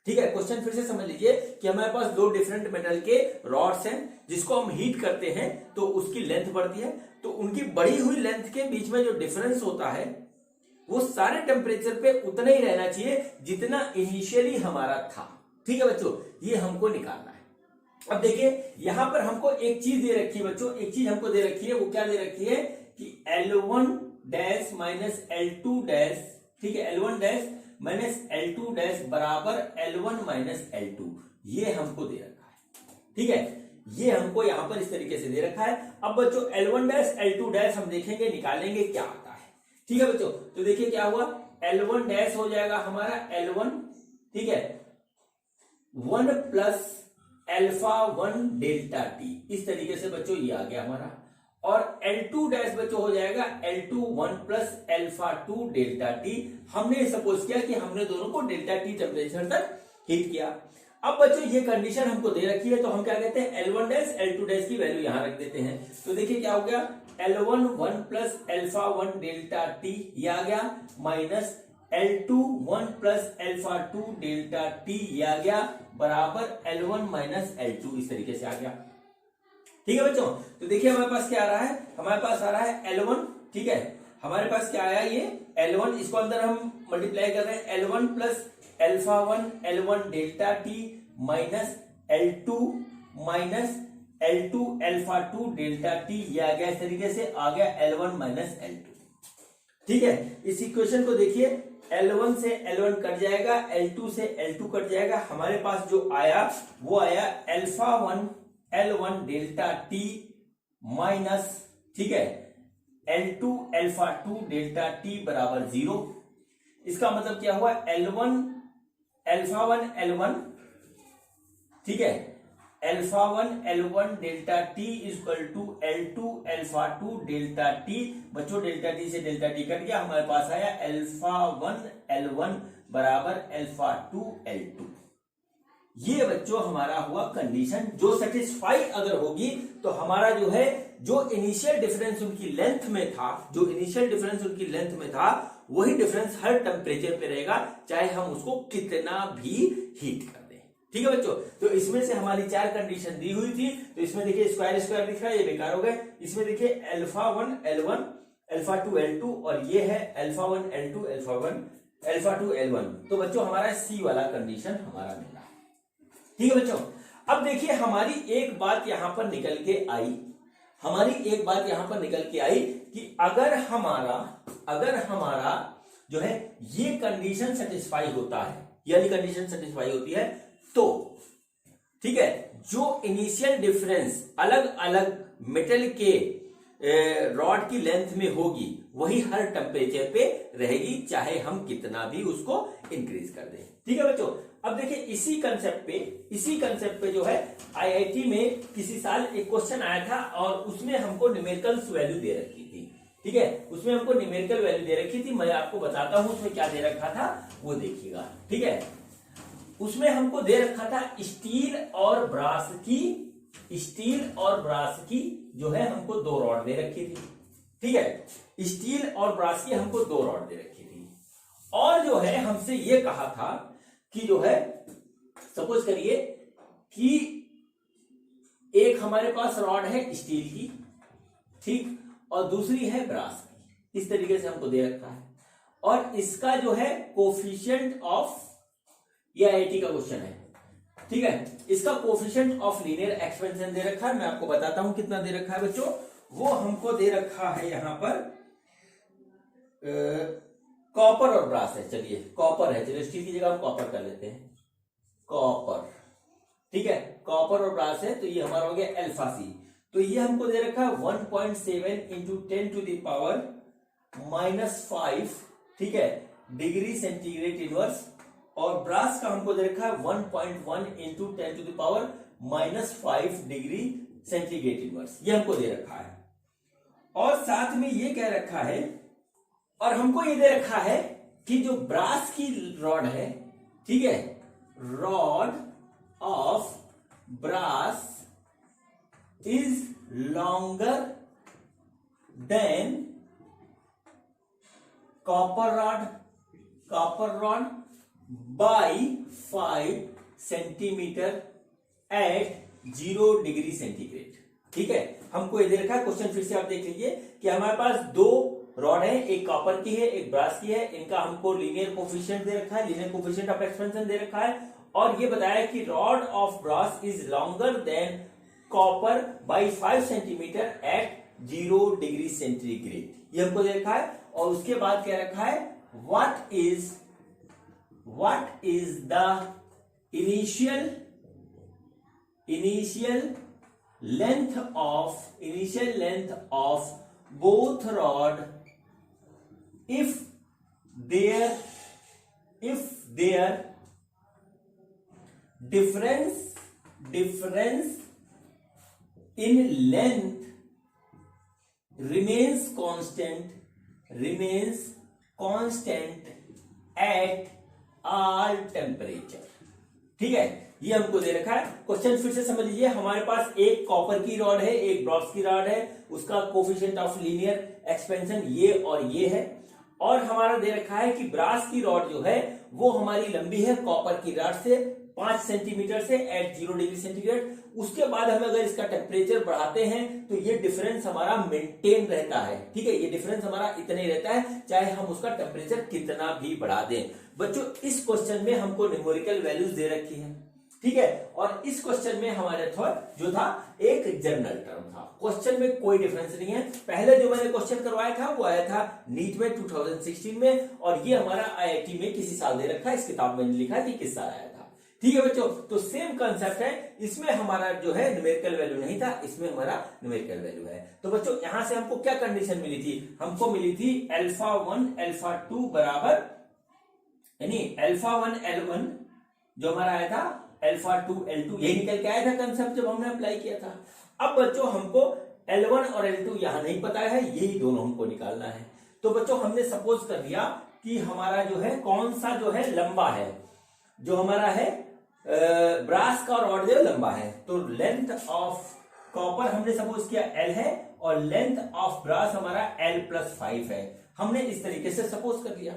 ठीक है, क्वेश्चन फिर से समझ लीजिए कि हमारे पास दो डिफरेंट मेटल के रॉड्स हैं, जिसको हम हीट करते हैं तो उसकी लेंथ बढ़ती है, तो उनकी बढ़ी हुई लेंथ के बीच में जो डिफरेंस होता है वो सारे टेम्परेचर पे उतना ही रहना चाहिए जितना इनिशियली हमारा था। ठीक है बच्चों, ये हमको निकालना है। अब देखिए यहां पर हमको एक चीज दे रखी है बच्चों, एक चीज हमको दे रखी है, वो क्या दे रखी है कि L1 dash minus L2 dash, ठीक है, L1 dash minus L2 dash बराबर L1 माइनस L2, ये हमको दे रखा है। ठीक है, ये हमको यहां पर इस तरीके से दे रखा है। अब बच्चों L1 डैश L2 डैश हम देखेंगे, निकालेंगे क्या आता है। ठीक है बच्चों, तो देखिए क्या हुआ, L1 डैश हो जाएगा हमारा L1, ठीक है, 1 प्लस अल्फा 1 डेल्टा टी, इस तरीके से बच्चों ये आ गया हमारा। और L2 डैश बच्चों हो जाएगा L2 1 plus alpha 2 delta T. हमने सपोज किया कि हमने दोनों को डेल्टा टी टेम्परेचर तक हीट किया। अब बच्चों ये कंडीशन हमको दे रखी है, तो हम क्या कहते हैं, L1 डैश L2 डैश की वैल्यू यहां रख देते हैं। तो देखिए क्या हो गया, L1 1 plus alpha 1 delta T ये आ गया, minus L2 1 plus alpha 2 delta T ये आ गया, बराबर L1 माइनस L2, इस तरीके से आ गया। ठीक है बच्चों, तो देखिए हमारे पास क्या आ रहा है, हमारे पास आ रहा है L1, ठीक है, हमारे पास क्या आया ये L1, इसको अंदर हम मल्टीप्लाई कर रहे हैं, L1 plus alpha 1 L1 delta T minus L2 minus L2 alpha 2 delta T, ये आ गया, इस तरीके से आ गया L1 माइनस L2। ठीक है, इस इक्वेशन को देखिए, L1 से L1 कट जाएगा, L2 से L2 कट जाएगा, हमारे पास जो आया वो आया alpha 1 L1 delta T minus, ठीक है, L2 अल्फा 2 डेल्टा टी बराबर 0। इसका मतलब क्या हुआ, L1 अल्फा 1 L1, ठीक है, alpha 1 L1 delta T equal to L2 alpha 2 delta T. बच्चों डेल्टा टी से डेल्टा टी कट गया, हमारे पास आया अल्फा 1 L1 बराबर अल्फा 2 L2। ये बच्चों हमारा हुआ कंडीशन, जो सेटिस्फाई अगर होगी तो हमारा जो है, जो इनिशियल डिफरेंस उनकी लेंथ में था, जो इनिशियल डिफरेंस उनकी लेंथ में था, वही डिफरेंस हर टेम्परेचर पे रहेगा, चाहे हम उसको कितना भी हीट कर दें। ठीक है बच्चों, तो इसमें से हमारी 4 कंडीशन दी हुई थी, तो इसमें देखिए स्क्वायर स्क्वायर दिख रहा है, ये बेकार हो गए। इसमें देखिए अल्फा 1 L1 अल्फा 2 L2, और ये है alpha 1 L2 alpha 1 alpha 2 L1। तो बच्चों हमारा सी वाला कंडीशन हमारा मिला। ठीक है बच्चों, अब देखिए हमारी एक बात यहां पर निकल के आई, हमारी एक बात यहां पर निकल के आई कि अगर हमारा जो है ये कंडीशन सेटिस्फाई होता है, यानी कंडीशन सेटिस्फाई होती है, तो ठीक है, जो इनिशियल डिफरेंस अलग अलग मेटल के रॉड की लेंथ में होगी वही हर टेम्परेचर पे रहेगी, चाहे हम कितना भी उसको इंक्रीज कर दें। ठीक है बच्चों, अब देखिए इसी कंसेप्ट पे जो है आईआईटी में किसी साल एक क्वेश्चन आया था, और उसमें हमको न्यूमेरिकल्स वैल्यू दे रखी थी। ठीक है, उसमें हमको न्यूमेरिकल वैल्यू दे रखी थी, मैं आपको बताता हूं उसमें क्या दे रखा था, वो देखिएगा। ठीक है, उसमें हमको दे रखा था स्टील और ब्रास की जो है हमको 2 रॉड दे रखी थी। ठीक है, स्टील और ब्रास की हमको 2 रॉड दे रखी थी, और जो है हमसे ये कहा था कि जो है सपोज करिए कि एक हमारे पास रॉड है स्टील की, ठीक, और दूसरी है ब्रास की, इस तरीके से हमको दे रखा है, और इसका जो है कोफिशिएंट ऑफ, ये आईआईटी का क्वेश्चन है, ठीक है, इसका कोफिशिएंट ऑफ लीनियर एक्सपेंशन दे रखा है। मैं आपको बताता हूं कितना दे रखा है बच्चों, वो हमको दे रखा है यहां पर कॉपर और ब्रास है, चलिए कॉपर है, चलिए स्टील की जगह हम कॉपर कर लेते हैं, कॉपर, ठीक है, कॉपर और ब्रास है, तो ये हमारा हो गया अल्फा सी। तो ये हमको दे रखा है 1.7 इंटू 10 टू द पावर -5, ठीक है, डिग्री सेंटीग्रेड इनवर्स, और ब्रास का हमको दे रखा है 1.1 into 10 to the power -5 degree centigrade inverse, ये हमको दे रखा है। और साथ में ये कह रखा है, और हमको ये दे रखा है कि जो ब्रास की रॉड है, ठीक है, rod of brass is longer than copper rod by 5 centimetre at 0 degree centigrade. ठीक है, हमको ये दे रखा है, क्वेश्चन फिर से आप देख लीजिए कि हमारे पास दो रॉड है, एक कॉपर की है, एक ब्रास की है। इनका हमको लीनियर कोफिशिएंट दे रखा है, लीनियर कोफिशिएंट ऑफ एक्सपेंशन दे रखा है, और ये बताया कि rod of brass is longer than copper by 5 centimetre at 0 degree centigrade. ये हमको दे रखा है, और उसके बाद क्या रखा है, what is the initial length of both rod if their difference in length remains constant at all temperature। ठीक है, ये हमको दे रखा है। क्वेश्चन फिर से समझ लीजिए, हमारे पास एक कॉपर की रॉड है, एक ब्रॉस की रॉड है, उसका कोफिशिएंट ऑफ लीनियर एक्सपेंशन ये और ये है, और हमारा दे रखा है कि ब्रास की रॉड जो है वो हमारी लंबी है कॉपर की रॉड से 5 सेंटीमीटर से एट 0 डिग्री सेंटीग्रेड। उसके बाद हम अगर इसका टेम्परेचर बढ़ाते हैं तो ये डिफरेंस हमारा मेंटेन रहता है। ठीक है, ये डिफरेंस हमारा इतना ही रहता है, चाहे हम उसका टेम्परेचर कितना भी बढ़ा दें। बच्चों, इस क्वेश्चन में हमको न्यूमेरिकल वैल्यूज दे रखी है। ठीक है, और इस क्वेश्चन में हमारे जो था एक जनरल टर्म था, क्वेश्चन में कोई डिफरेंस नहीं है। पहले जो मैंने क्वेश्चन करवाया था वो आया था नीट में 2016 में, और ये हमारा आईआईटी में किसी साल दे रखा है, इस किताब में लिखा है कि किस साल आया था। ठीक है बच्चों, तो सेम कंसेप्ट है, इसमें हमारा जो है न्यूमेरिकल वैल्यू नहीं था, इसमें हमारा न्यूमेरिकल वैल्यू है। तो बच्चों, यहां से हमको क्या कंडीशन मिली थी, हमको मिली थी अल्फा 1 अल्फा 2 बराबर, यानी अल्फा 1 L1 जो हमारा आया था, अल्फा 2 L2, यही निकल के आया था कंसेप्ट जब हमने अप्लाई किया था। अब बच्चों, हमको L1 और L2 यहां नहीं पता है, यही दोनों हमको निकालना है। तो बच्चों, हमने सपोज कर दिया कि हमारा जो है कौन सा जो है लंबा है, जो हमारा है ब्रास का रॉड जो लंबा है, तो लेंथ ऑफ कॉपर हमने सपोज किया L है, और लेंथ ऑफ ब्रास हमारा L+5 है। हमने इस तरीके से सपोज कर लिया।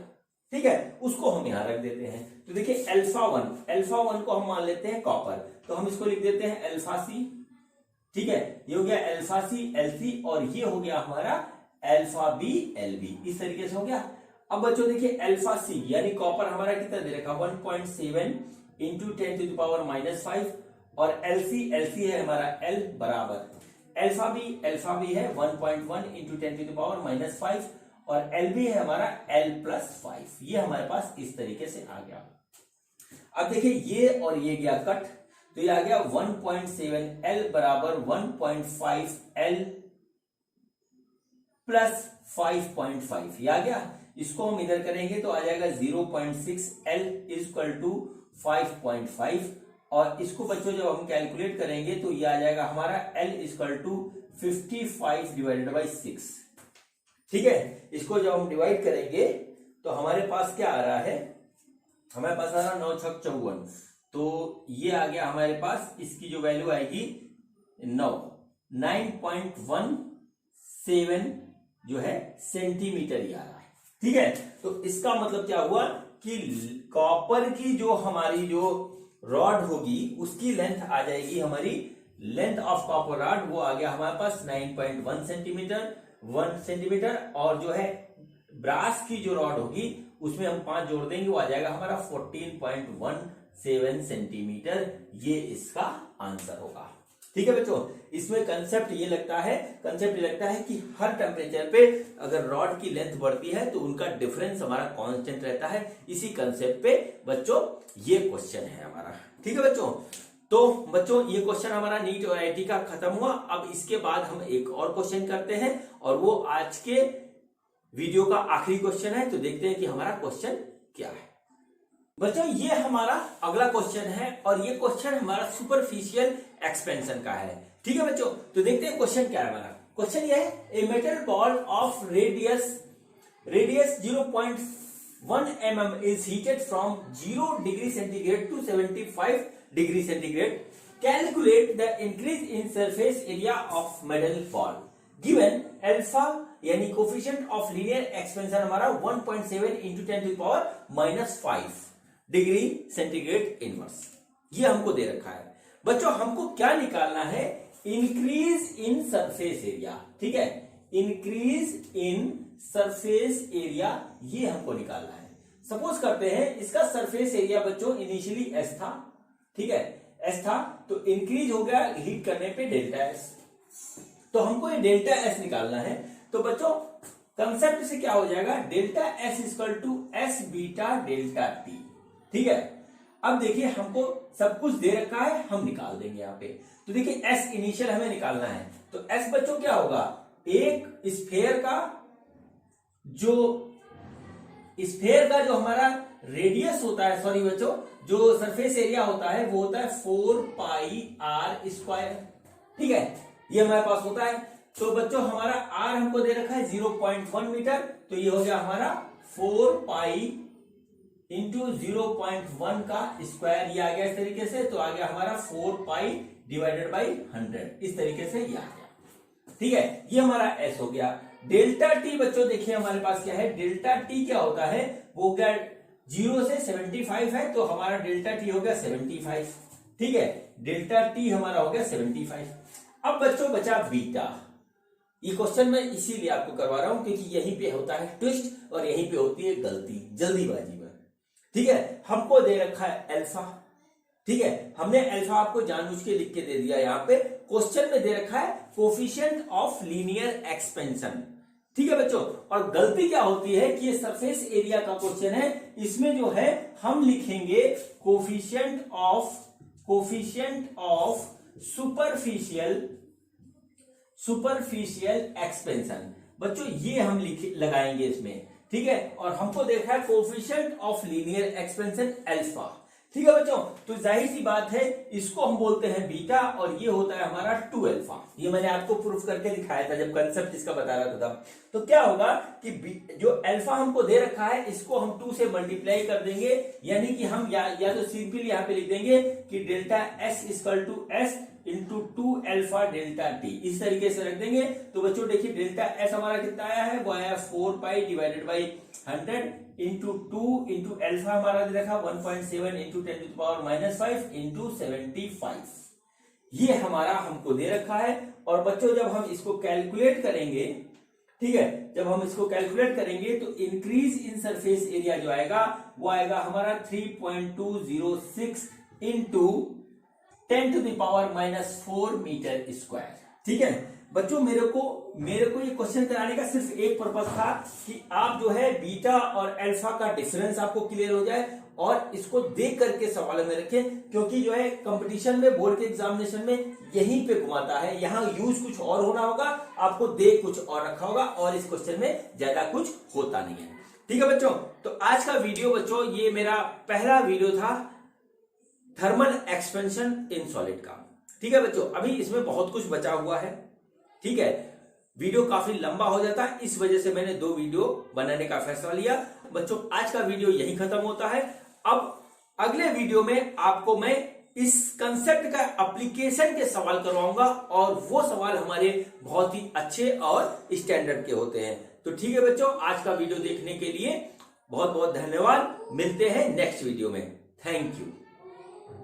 ठीक है, उसको हम यहां रख देते हैं। तो देखिए अल्फा 1 को हम मान लेते हैं कॉपर, तो हम इसको लिख देते हैं अल्फा सी। ठीक है, ये हो गया अल्फा सी LC, और ये हो गया हमारा अल्फा बी LB। इस तरीके से हो गया। अब बच्चों देखिए अल्फा सी यानी कॉपर हमारा कितना दे रखा, 1.7 इंटू 10⁻⁵, और LC है हमारा L बराबर अल्फा बी है 1.1 इंटू 10⁻⁵, और LB है हमारा L+5। ये हमारे पास इस तरीके से आ गया। अब देखिए ये और ये गया कट, तो ये आ गया 1.7 L बराबर 1.5 L प्लस 5.5, ये आ गया। इसको हम इधर करेंगे तो आ जाएगा 0.6 L इक्वल टू 5.5, और इसको बच्चों जब हम कैलकुलेट करेंगे तो ये आ जाएगा हमारा L equal to 55 divided by 6। ठीक है, इसको जब हम डिवाइड करेंगे तो हमारे पास क्या आ रहा है, हमारे पास आ रहा 9 छक 54, तो ये आ गया हमारे पास, इसकी जो वैल्यू आएगी 9.17 जो है सेंटीमीटर ही आ रहा है। ठीक है, तो इसका मतलब क्या हुआ कि कॉपर की जो हमारी जो रॉड होगी उसकी लेंथ आ जाएगी, हमारी लेंथ ऑफ कॉपर रॉड वो आ गया हमारे पास 9.1 सेंटीमीटर, 1 सेंटीमीटर, और जो है ब्रास की जो रॉड होगी उसमें हम 5 जोड़ देंगे, वो आ जाएगा हमारा 14.17 सेंटीमीटर। ये इसका आंसर होगा। ठीक है बच्चों, इसमें कंसेप्ट ये लगता है कि हर टेम्परेचर पे अगर रॉड की लेंथ बढ़ती है तो उनका डिफरेंस हमारा कांस्टेंट रहता है। इसी कंसेप्ट पे बच्चों ये क्वेश्चन है हमारा। ठीक है बच्चों, तो बच्चों ये क्वेश्चन हमारा नीट और आईआईटी का खत्म हुआ। अब इसके बाद हम एक और क्वेश्चन करते हैं, और वो आज के वीडियो का आखिरी क्वेश्चन है। तो देखते हैं कि हमारा क्वेश्चन क्या है। बच्चों ये हमारा अगला क्वेश्चन है, और ये क्वेश्चन हमारा सुपरफिशियल एक्सपेंशन का है। ठीक है बच्चों, तो देखते हैं क्वेश्चन क्या है हमारा। क्वेश्चन ये है, a metal ball of radius 0.1 mm is heated from 0 degree centigrade to 75 degree centigrade. Calculate the increase in surface area of metal ball. Given alpha यानी कोफिशिएंट ऑफ लीनियर एक्सपेंशन हमारा 1.7 into 10 to the power -5 degree centigrade inverse, ये हमको दे रखा है। बच्चों हमको क्या निकालना है, इंक्रीज इन सरफेस एरिया, ठीक है, इंक्रीज इन सरफेस एरिया, ये हमको निकालना है। सपोज करते हैं इसका सरफेस एरिया बच्चों इनिशियली एस था, ठीक है, एस था, तो इंक्रीज हो गया हीट करने पे डेल्टा एस, तो हमको ये डेल्टा एस निकालना है। तो बच्चों कंसेप्ट से क्या हो जाएगा, delta S equal to S beta delta T, ठीक है। अब देखिए हमको सब कुछ दे रखा है, हम निकाल देंगे यहाँ पे। तो देखिए एस इनिशियल हमें निकालना है, तो एस बच्चों क्या होगा, एक स्फेयर का जो हमारा रेडियस होता है, सॉरी बच्चों, जो सरफेस एरिया होता है वो होता है 4 पाई आर स्क्वायर, ठीक है, ये हमारे पास होता है। तो बच्चों हमारा आर हमको दे रखा है 0.1 मीटर, तो ये हो गया हमारा 4 पाई इंटू 0.1 का स्क्वायर, ये आ गया इस तरीके से, तो आ गया हमारा 4 पाई डिवाइडेड बाई 100, इस तरीके से ये आ गया, ठीक है, ये हमारा एस हो गया। डेल्टा टी बच्चों देखिए हमारे पास क्या है, डेल्टा टी क्या होता है, वो क्या 0 से 75 है, तो हमारा डेल्टा टी हो गया 75, ठीक है, डेल्टा टी हमारा हो गया 75। अब बच्चों बचा बीटा, ये क्वेश्चन मैं इसीलिए आपको करवा रहा हूं क्योंकि यहीं पे होता है ट्विस्ट और यहीं पे होती है गलती जल्दीबाजी में, ठीक है। हमको दे रखा है अल्फा, ठीक है, हमने अल्फा आपको जानबूझ के लिख के दे दिया, यहाँ पे क्वेश्चन में दे रखा है कोफिशिएंट ऑफ लीनियर एक्सपेंशन, ठीक है बच्चों। और गलती क्या होती है कि ये सरफेस एरिया का क्वेश्चन है, इसमें जो है हम लिखेंगे कोफिशिएंट ऑफ सुपरफिशियल एक्सपेंशन, बच्चों ये हम लगाएंगे इसमें, ठीक है। और हमको देखा है coefficient of linear expansion alpha, ठीक है बच्चों। तो जाहिर सी बात है इसको हम बोलते हैं बीटा और ये होता है हमारा 2 अल्फा, ये मैंने आपको प्रूफ करके दिखाया था जब कंसेप्ट इसका बता रहा था तब। तो क्या होगा कि जो अल्फा हमको दे रखा है इसको हम 2 से मल्टीप्लाई कर देंगे, यानी कि हम या तो सिंपल यहाँ पे लिख देंगे कि delta S equal to S into 2 alpha delta T, इस तरीके से रख देंगे। तो बच्चों देखिए डेल्टा एस हमारा कितना आया है, वो आया 4 pi divided by 100 into 2 into alpha हमारा दे रखा 1.7 into 10 to the power -5 into 75, ये हमारा हमको दे रखा है। और बच्चों जब हम इसको कैलकुलेट करेंगे, ठीक है, जब हम इसको कैलकुलेट करेंगे तो इंक्रीज इन सरफेस एरिया जो आएगा वो आएगा हमारा 3.206 into 10 to the power -4 metre square, ठीक है बच्चों। मेरे को ये क्वेश्चन कराने का सिर्फ एक पर्पस था कि आप जो है बीटा और अल्फा का डिफरेंस आपको क्लियर हो जाए और इसको देख करके सवाल में रखें, क्योंकि जो है कंपटीशन में बोर्ड के एग्जामिनेशन में यहीं पे घुमाता है, यहाँ यूज कुछ और होना होगा, आपको देख कुछ और रखा होगा और इस क्वेश्चन में ज्यादा कुछ होता नहीं है, ठीक है बच्चों। तो आज का वीडियो बच्चों ये मेरा पहला वीडियो था थर्मल एक्सपेंशन इन सॉलिड का, ठीक है बच्चों। अभी इसमें बहुत कुछ बचा हुआ है, ठीक है, वीडियो काफी लंबा हो जाता है, इस वजह से मैंने 2 वीडियो बनाने का फैसला लिया। बच्चों आज का वीडियो यहीं खत्म होता है। अब अगले वीडियो में आपको मैं इस कंसेप्ट का एप्लीकेशन के सवाल करवाऊंगा और वो सवाल हमारे बहुत ही अच्छे और स्टैंडर्ड के होते हैं। तो ठीक है बच्चों, आज का वीडियो देखने के लिए बहुत बहुत धन्यवाद, मिलते हैं नेक्स्ट वीडियो में, थैंक यू।